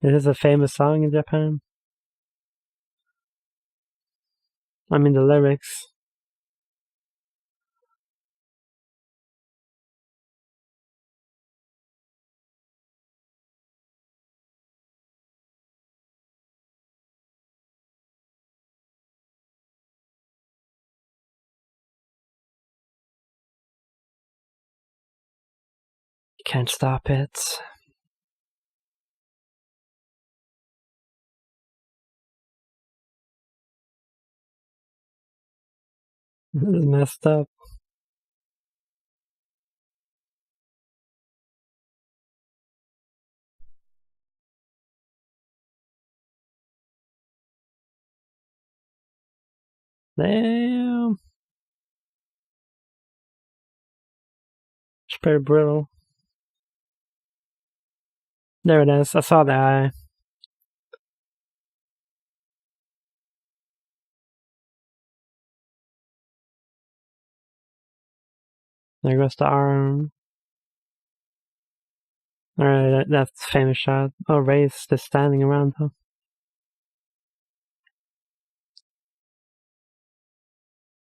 Is this a famous song in Japan? I mean, the lyrics. You can't stop it. This is messed up. Damn. It's pretty brutal. There it is. I saw the eye. There goes the arm. Alright, that's a famous shot. Oh, Ray's just standing around though.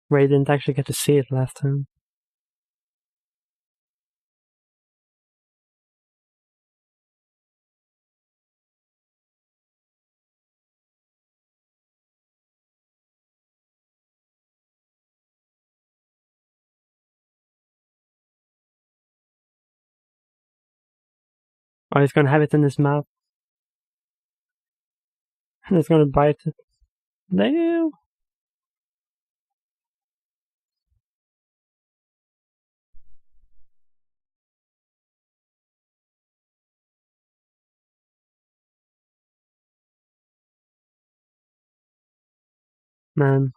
Ray didn't actually get to see it last time. Oh, he's gonna have it in his mouth. He's gonna bite it. Damn. Man.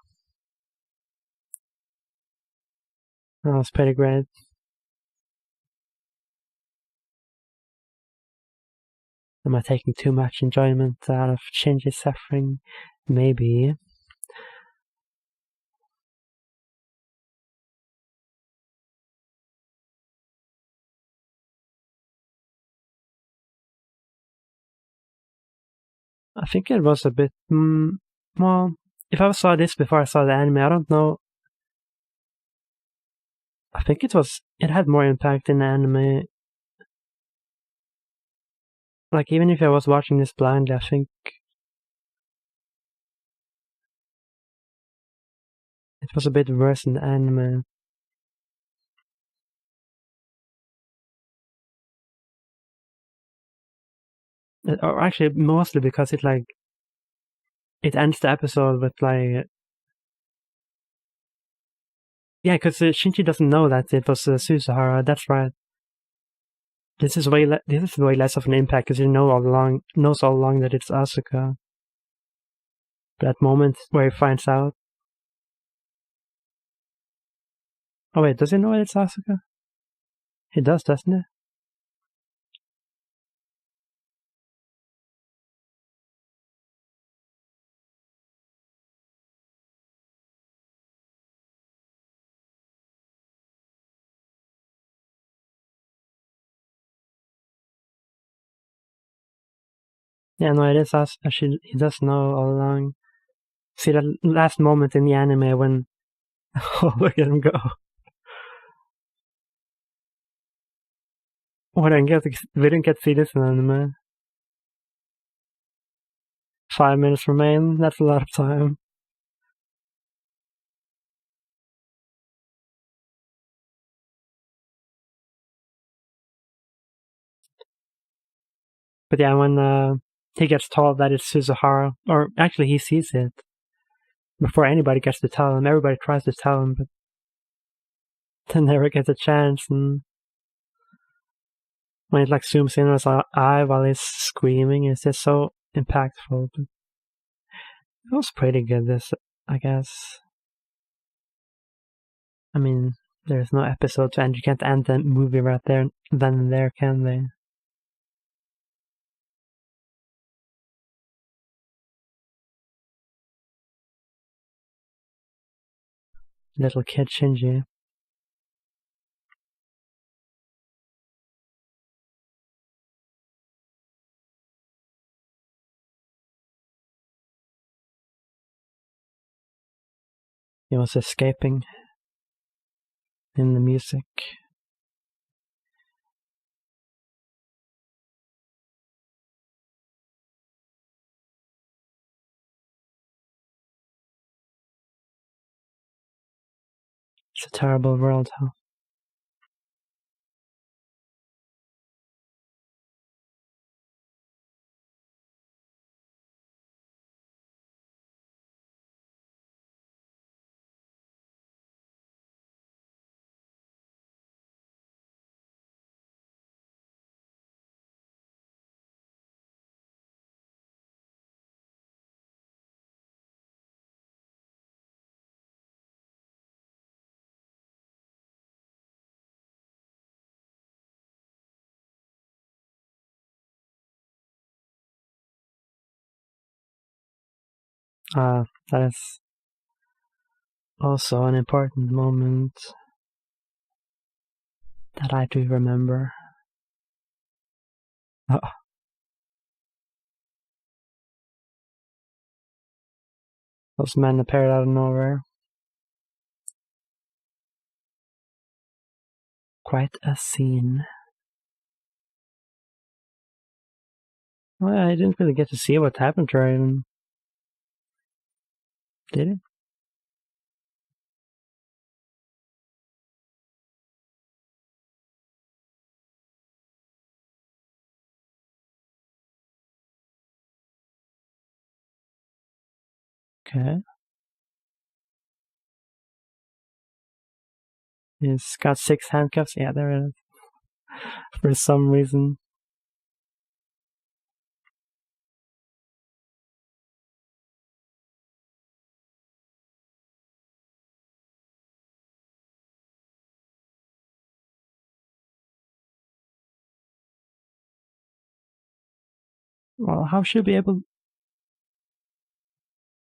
That was pretty great. Am I taking too much enjoyment out of Shinji's suffering? Maybe. I think it was a bit... well, if I saw this before I saw the anime, I don't know. I think it had more impact in the anime. Like, even if I was watching this blindly, I think it was a bit worse in the anime. Or actually, mostly because it ends the episode with yeah, because Shinji doesn't know that it was Suzuhara. That's right. This is way less of an impact because he knows all along that it's Asuka. That moment where he finds out. Oh wait, does he know it's Asuka? He does, doesn't he? Yeah, no, it is Asuka. He does know all along. See that last moment in the anime when... oh, look at him go. We didn't get to see this in anime. 5 minutes remain. That's a lot of time. But yeah, when he gets told that it's Suzuhara, or actually he sees it before anybody gets to tell him. Everybody tries to tell him, but then never gets a chance. And when it zooms in on his eye while he's screaming, it's just so impactful. But it was pretty good, this, I guess. I mean, There's no episode to end. You can't end the movie right there, then and there, can they? Little kid Shinji. He was escaping in the music. It's a terrible world, huh? That is also an important moment that I do remember. Oh. Those men appeared out of nowhere. Quite a scene. Well, I didn't really get to see what happened to her even. Did it? Okay. He's got 6 handcuffs. Yeah, there it is. For some reason. Well, how should we be able...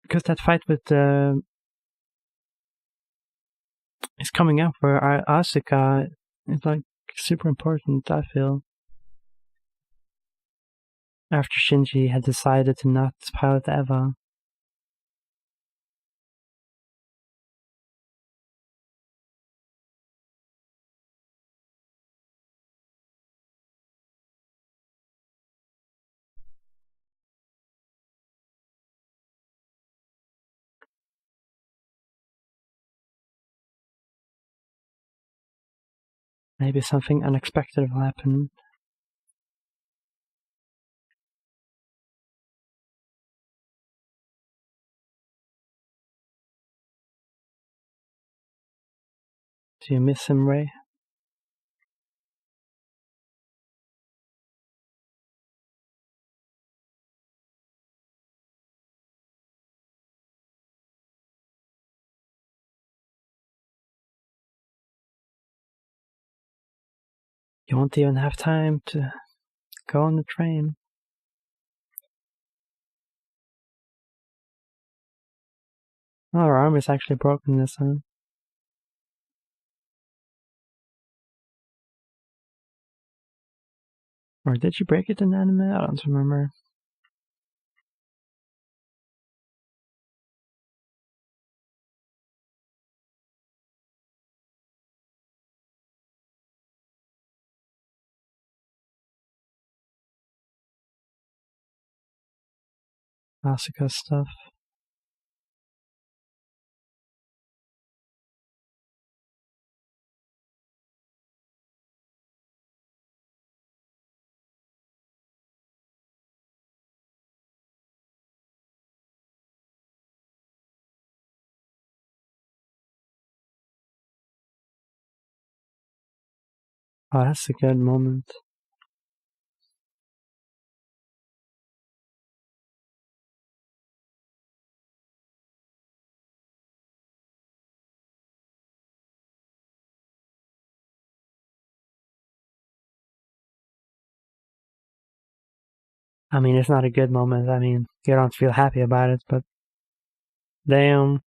Because that fight with is coming up for Asuka. It's like super important, I feel. After Shinji had decided to not pilot Eva. Maybe something unexpected will happen. Do you miss him, Ray? You won't even have time to go on the train. Oh, her arm is actually broken this time. Or did she break it in anime? I don't remember. Asuka stuff. Oh, that's a good moment. I mean, it's not a good moment. I mean, you don't feel happy about it, but damn.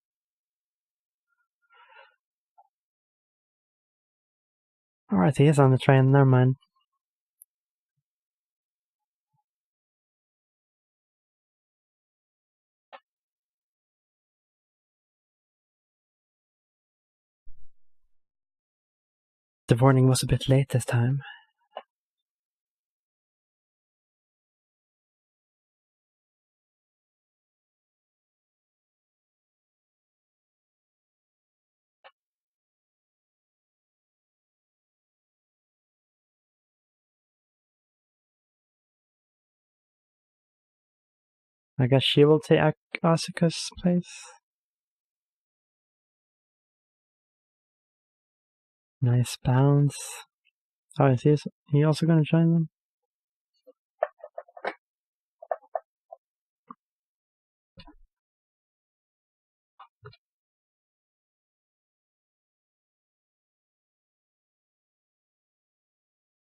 Alright, he is on the train. Never mind. The warning was a bit late this time. I guess she will take Asuka's place. Nice bounce. Oh, is he also gonna join them?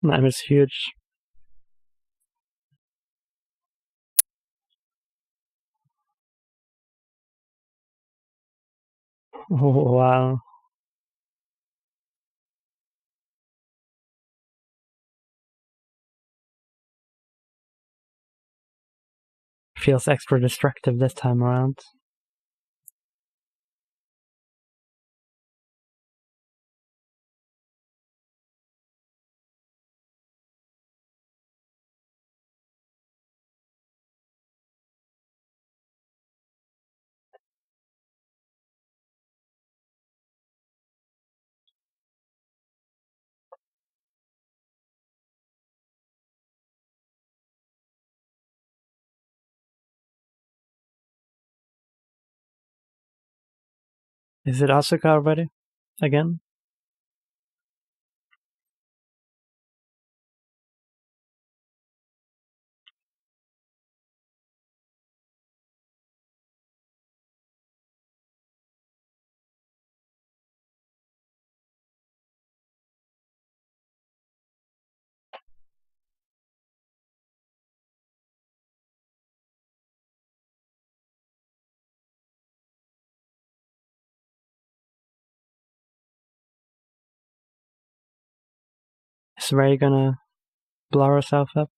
That was huge. Oh, wow. Feels extra destructive this time around. Is it Asuka already? Again? Is Rei gonna blow herself up?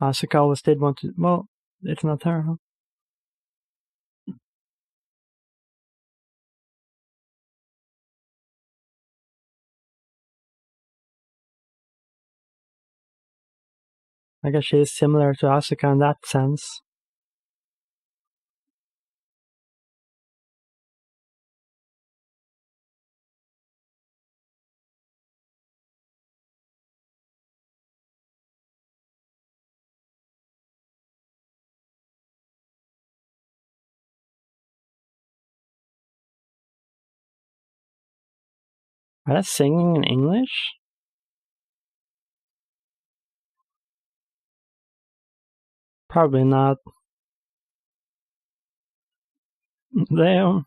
Asuka always did want to. Well, it's not her, huh? I guess she is similar to Asuka in that sense. Are they singing in English? Probably not. Damn.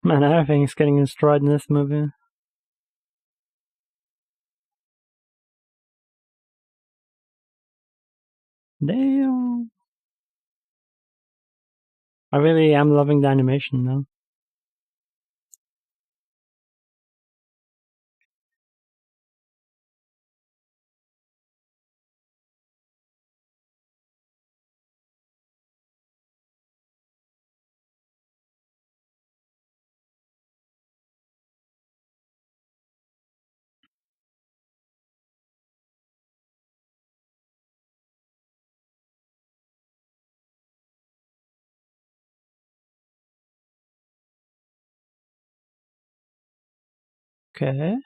Man, everything's getting destroyed in this movie. Damn. I really am loving the animation though. Okay.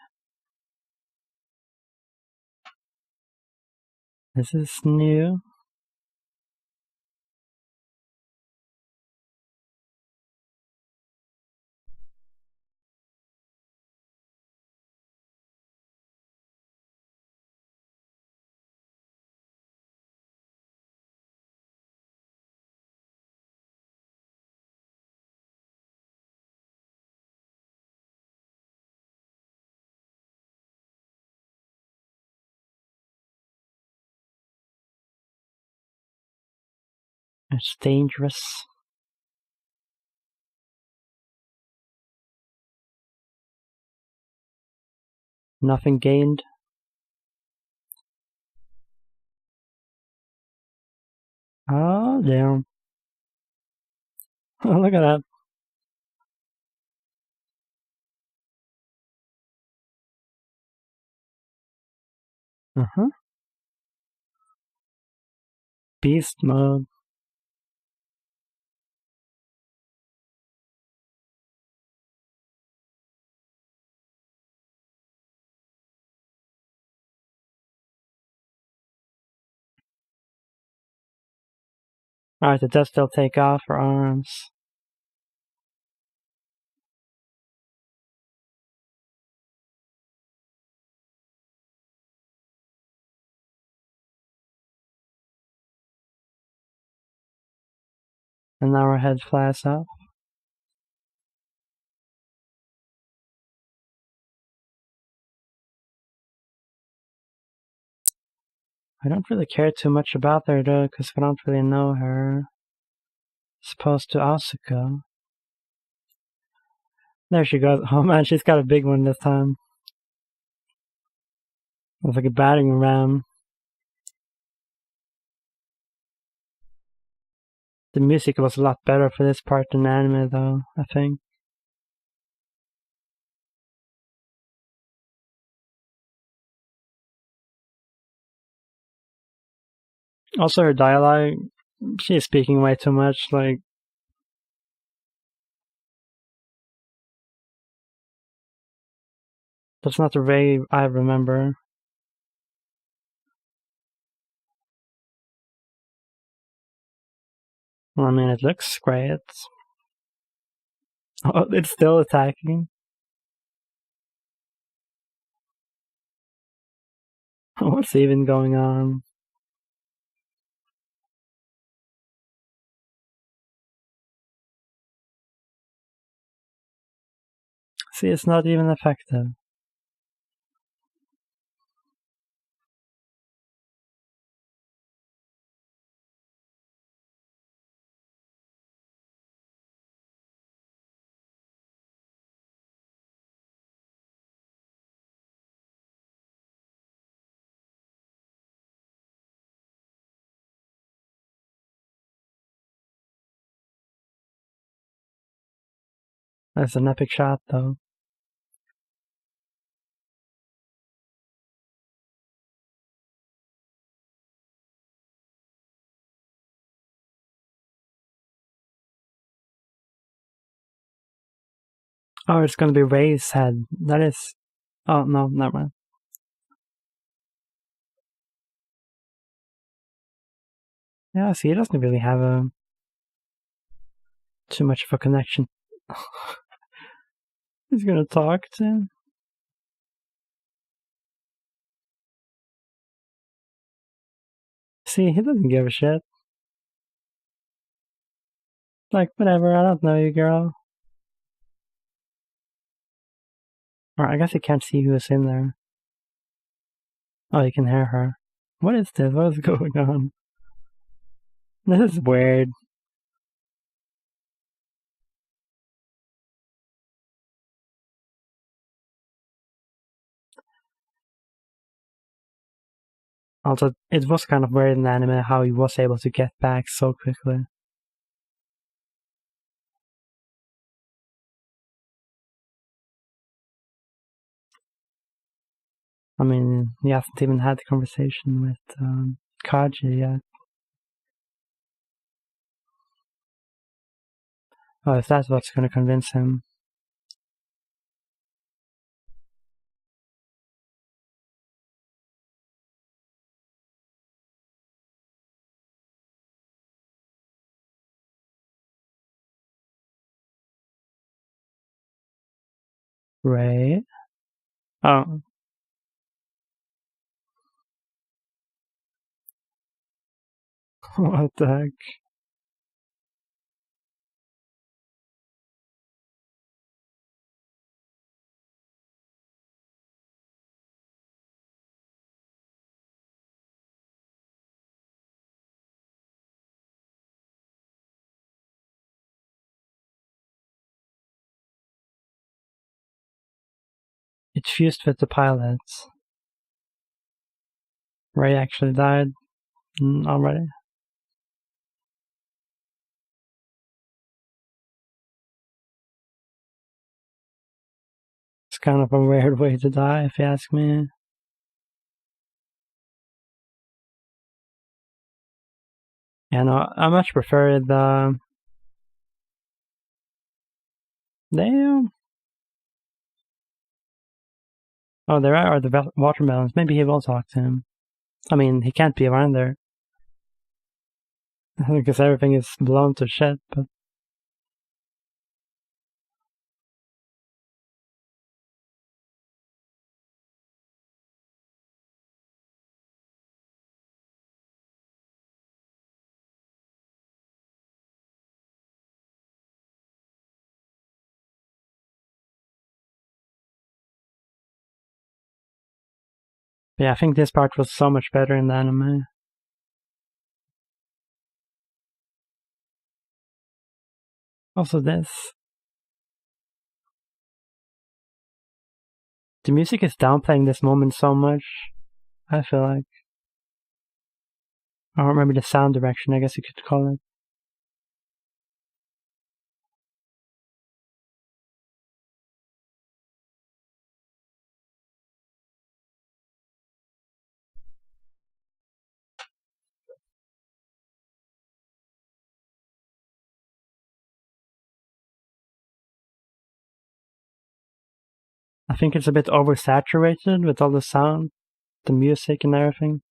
This is new. It's dangerous. Nothing gained. Oh, damn. Oh, look at that. Uh-huh. Beast mode. Alright, it does still take off her arms. And now her head flies up. I don't really care too much about her though, because I don't really know her. As opposed to Asuka. There she goes. Oh man, she's got a big one this time. It's like a battering ram. The music was a lot better for this part than anime though, I think. Also her dialogue, she's speaking way too much, like... That's not the way I remember. Well, I mean, it looks great. Oh, it's still attacking. What's even going on? See, it's not even effective. That's an epic shot, though. Oh, it's gonna be Ray's head. That is... Oh, no, never mind. Yeah, see, he doesn't really have too much of a connection. He's gonna talk to him. See, he doesn't give a shit. Like, whatever, I don't know you, girl. Or I guess he can't see who's in there. Oh, you can hear her. What is this? What is going on? This is weird. Also, it was kind of weird in the anime how he was able to get back so quickly. I mean, he hasn't even had the conversation with Kaji yet. Oh, if that's what's gonna convince him. Right. Oh. What the heck? It fused with the pilots. Ray actually died already. It's kind of a weird way to die, if you ask me. Yeah, no, I much prefer the... Damn. Oh, there are the watermelons. Maybe he will talk to him. I mean, he can't be around there. Because everything is blown to shit, but... Yeah, I think this part was so much better in the anime. Also this. The music is downplaying this moment so much, I feel like. I don't remember the sound direction, I guess you could call it. I think it's a bit oversaturated with all the sound, the music and everything.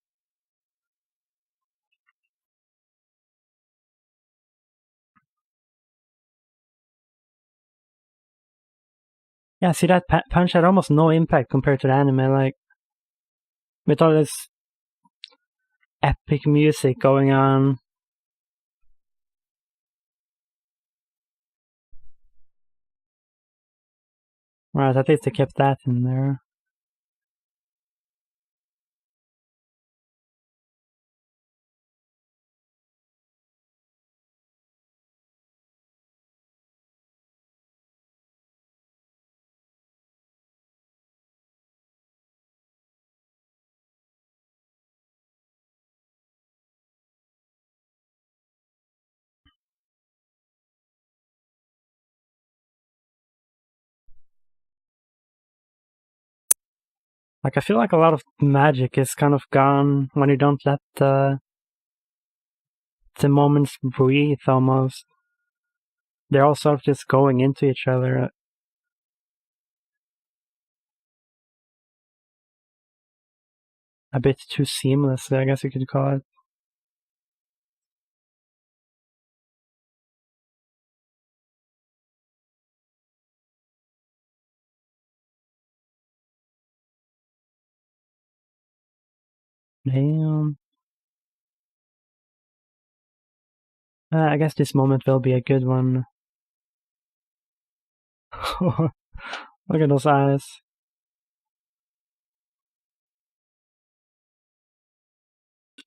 Yeah, see that punch had almost no impact compared to the anime, like, with all this epic music going on. Right, at least they kept that in there. Like, I feel like a lot of magic is kind of gone when you don't let the moments breathe almost. They're all sort of just going into each other. A bit too seamless, I guess you could call it. Damn. I guess this moment will be a good one. Look at those eyes.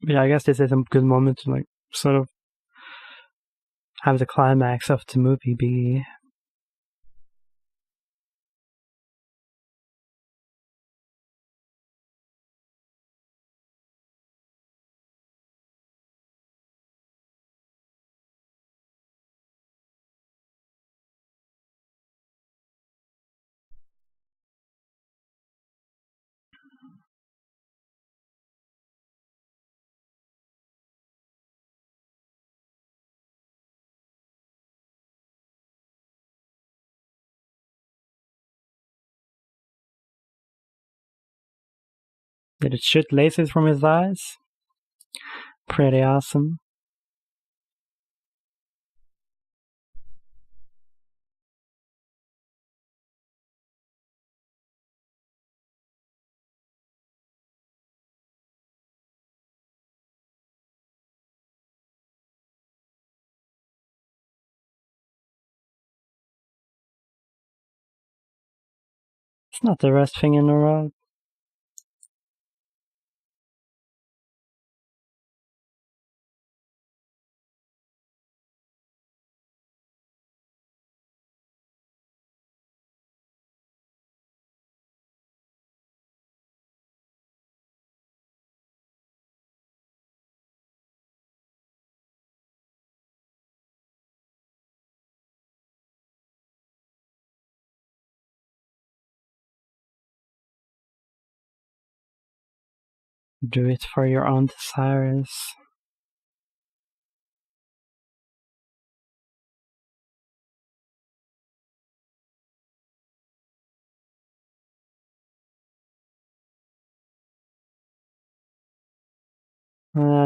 But yeah, I guess this is a good moment to, like, sort of have the climax of the movie be. Did it shoot lasers from his eyes? Pretty awesome. It's not the worst thing in the world. Do it for your own desires.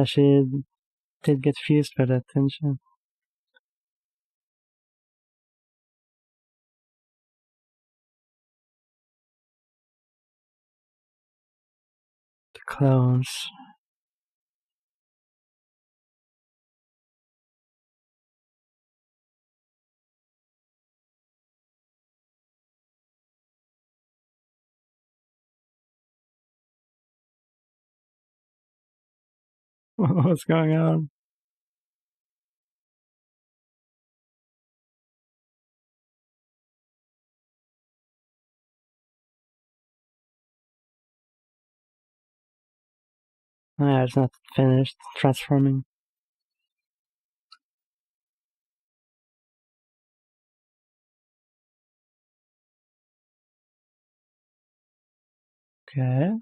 She did get fused with it, didn't she? The clones. What's going on? It's not finished transforming. Okay.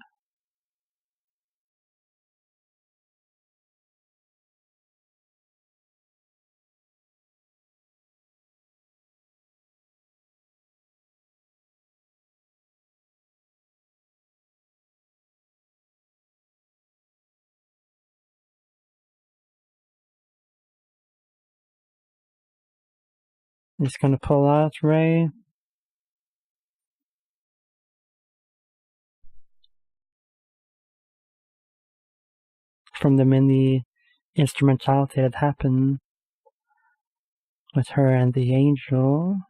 It's gonna pull out Ray. From the mini instrumentality that happened with her and the angel.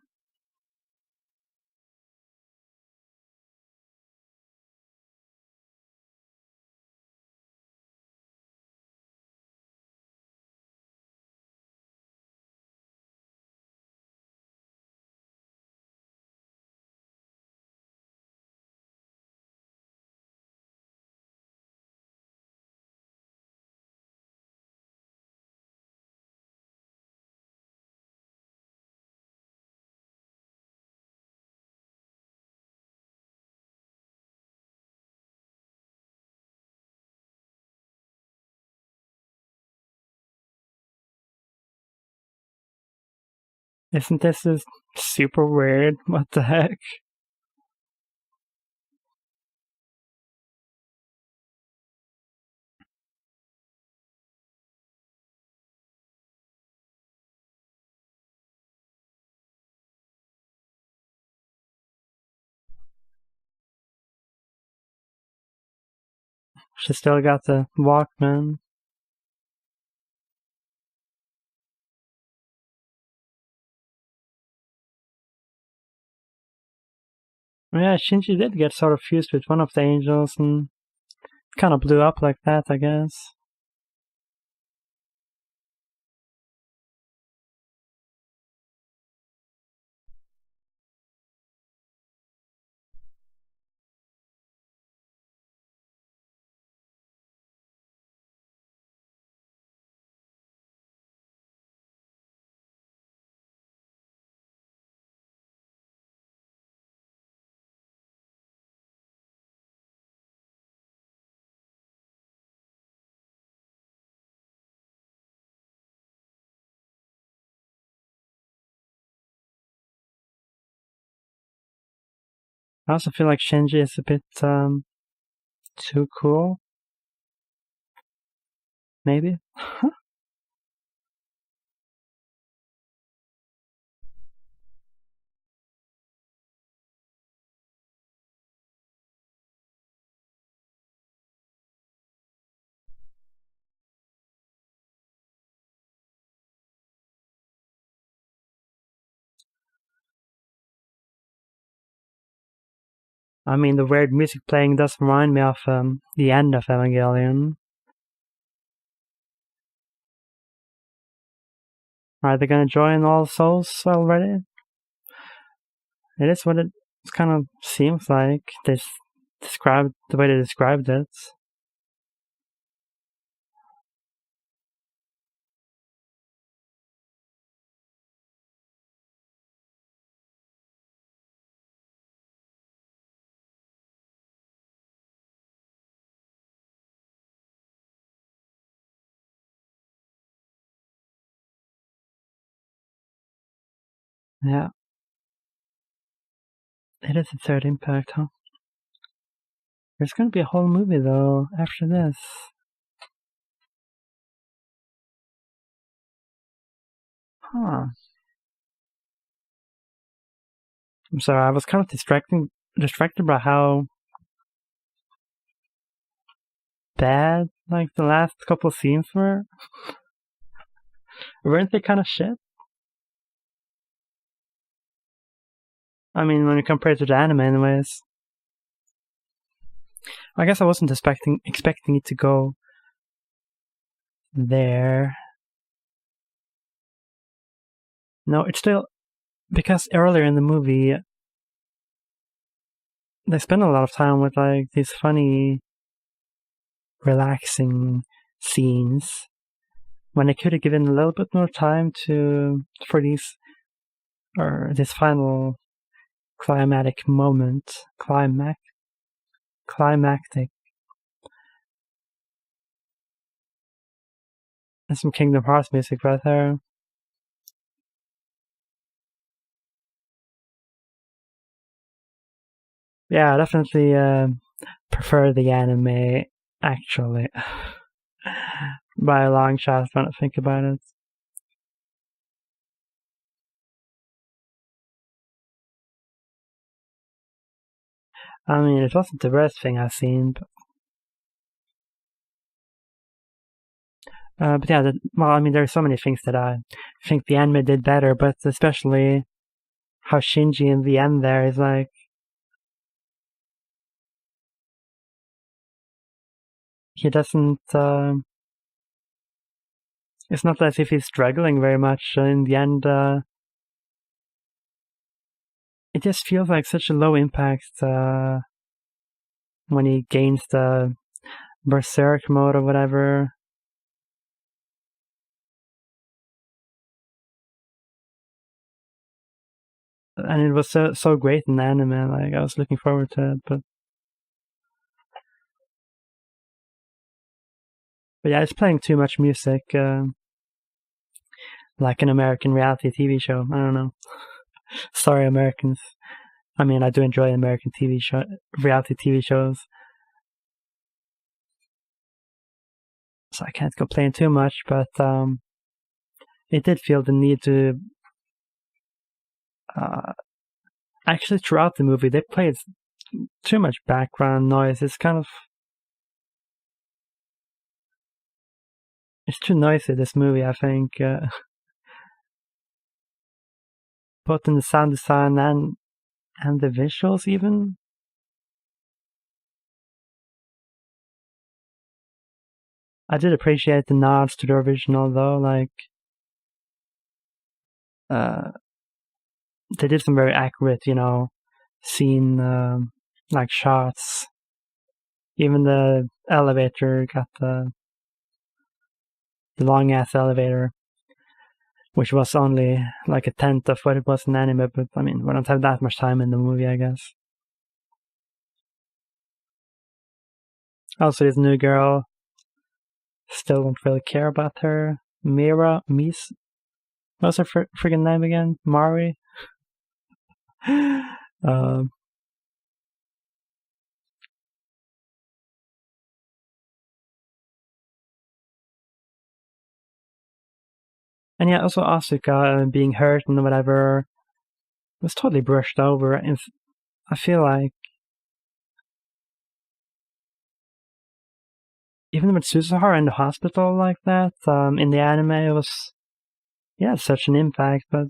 Isn't this just super weird? What the heck? She still got the Walkman. Yeah, Shinji did get sort of fused with one of the angels and kind of blew up like that, I guess. I also feel like Shinji is a bit too cool. Maybe. I mean, the weird music playing does remind me of the end of Evangelion. Are they gonna join All Souls already? It is what it kind of seems like. They described the way they described it. Yeah. It is a third impact, huh? There's gonna be a whole movie, though, after this. Huh. I'm sorry, I was kind of distracted by how bad, like, the last couple scenes were. Weren't they kind of shit? I mean, when you compare it to the anime, anyways. I guess I wasn't expecting it to go there. No, it's still because earlier in the movie they spend a lot of time with like these funny, relaxing scenes when they could have given a little bit more time for this final climactic moment, climactic. And some Kingdom Hearts music right there. Yeah, I definitely prefer the anime, actually. By a long shot when I think about it. I mean, it wasn't the worst thing I've seen, but yeah, I mean, there are so many things that I think the anime did better, but especially how Shinji in the end there is like, he doesn't, it's not as if he's struggling very much in the end. It just feels like such a low impact when he gains the berserk mode or whatever. And it was so great in the anime, like I was looking forward to it, but yeah, it's playing too much music, like an American reality TV show. I don't know. Sorry, Americans. I mean, I do enjoy American reality TV shows, so I can't complain too much. But it did feel the need to. Actually, throughout the movie, they played too much background noise. It's too noisy. This movie, I think, both in the sound design and the visuals, even. I did appreciate the nods to the original, though. Like, they did some very accurate, scene like shots. Even the elevator got the long ass elevator, which was only like a tenth of what it was in anime. But I mean, we don't have that much time in the movie, I guess. Also, this new girl, still don't really care about her. What's her friggin' name again? Mari. And yeah, also Asuka being hurt and whatever was totally brushed over. And I feel like even with Suzuhara in the hospital like that, in the anime, it was, such an impact. But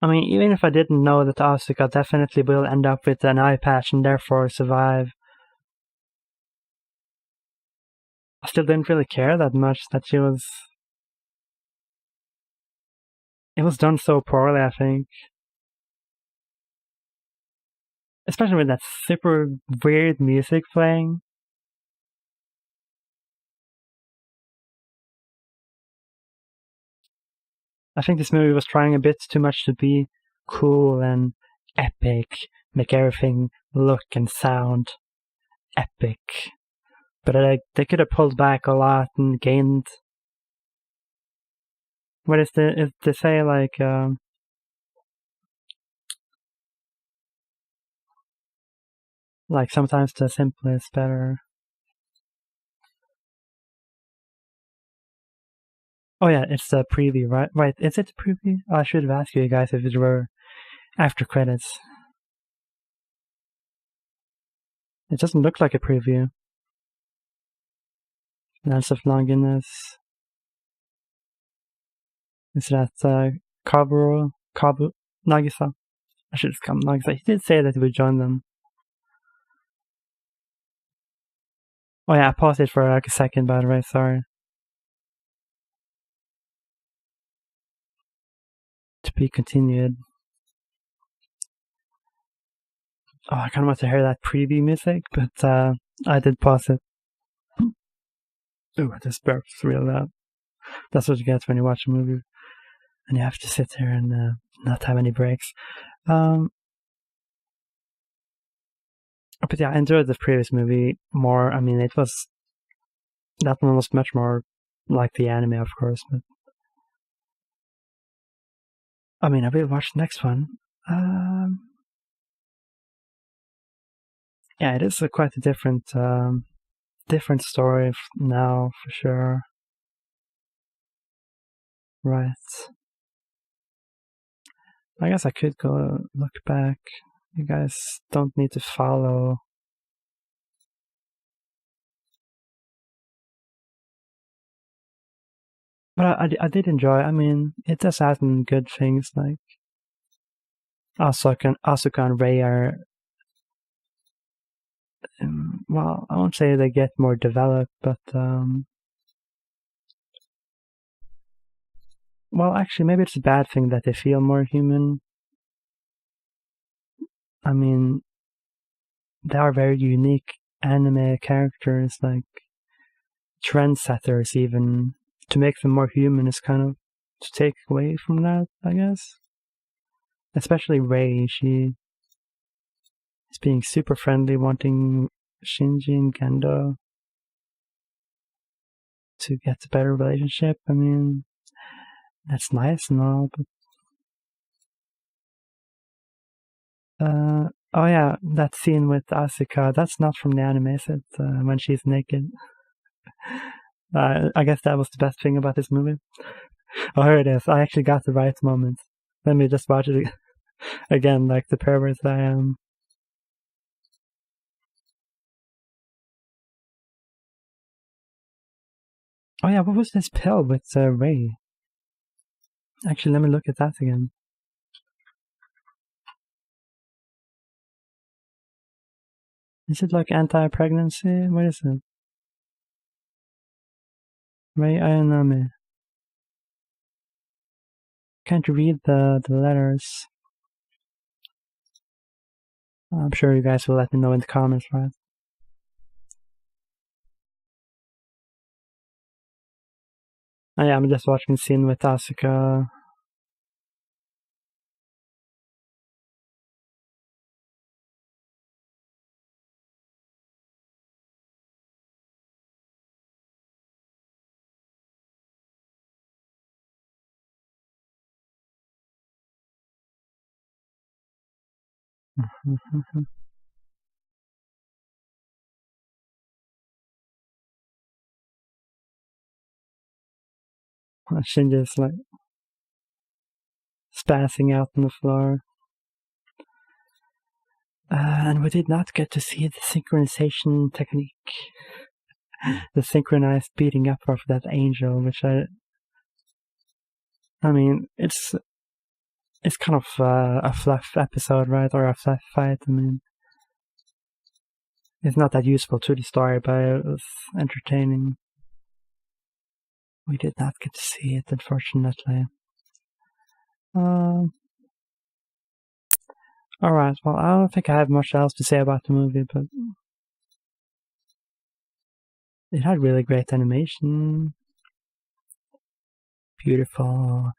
I mean, even if I didn't know that Asuka definitely will end up with an eye patch and therefore survive, I still didn't really care that much that she was... It was done so poorly, I think. Especially with that super weird music playing. I think this movie was trying a bit too much to be cool and epic, make everything look and sound epic. But they could have pulled back a lot and gained... What is they say, like... like, sometimes the simple is better. Oh yeah, it's the preview, right? Right, is it the preview? Oh, I should have asked you guys if it were after credits. It doesn't look like a preview. Lance of Longinus. Is that Kabu Nagisa? I should have come Nagisa. He did say that he would join them. Oh yeah, I paused it for like a second, by the way, sorry. To be continued. Oh, I kind of want to hear that preview music, but I did pause it. Ooh, this burp's real loud. That's what you get when you watch a movie and you have to sit there and not have any breaks. But yeah, I enjoyed the previous movie more. I mean, that one was much more like the anime, of course, but I mean, I will watch the next one. Yeah, it is quite a different story now, for sure. Right. I guess I could go look back. You guys don't need to follow. But I did enjoy. I mean, it does have some good things, like Asuka and Rei are... well, I won't say they get more developed, but well, actually, maybe it's a bad thing that they feel more human. I mean, they are very unique anime characters, like trendsetters even. To make them more human is kind of to take away from that, I guess. Especially Rei, she is being super friendly, wanting Shinji and Gendo to get a better relationship. I mean, that's nice and all, but oh yeah, that scene with Asuka, that's not from the anime, is it? When she's naked. I guess that was the best thing about this movie. Oh, here it is. I actually got the right moment. Let me just watch it again, like the pervert I am. Oh yeah, what was this pill with Rei? Actually, let me look at that again. Is it like anti-pregnancy? What is it? Rei Ayanami. Can't read the letters. I'm sure you guys will let me know in the comments, right? Oh yeah, I'm just watching the scene with Asuka. Shinji's like spazzing out on the floor. And we did not get to see the synchronization technique. The synchronized beating up of that angel, which I mean, it's it's kind of a fluff episode, right? Or a fluff fight. I mean, it's not that useful to the story, but it was entertaining. We did not get to see it, unfortunately. Alright, well, I don't think I have much else to say about the movie, but it had really great animation, beautiful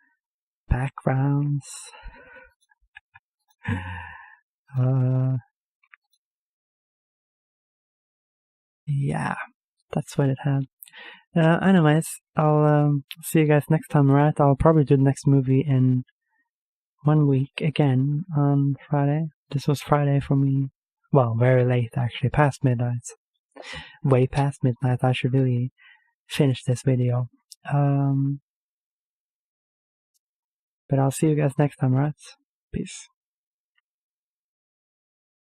backgrounds. Yeah, that's what it had. Anyways, I'll see you guys next time, right? I'll probably do the next movie in 1 week again on Friday. This was Friday for me. Well, very late actually, past midnight. Way past midnight. I should really finish this video. But I'll see you guys next time, right? Peace.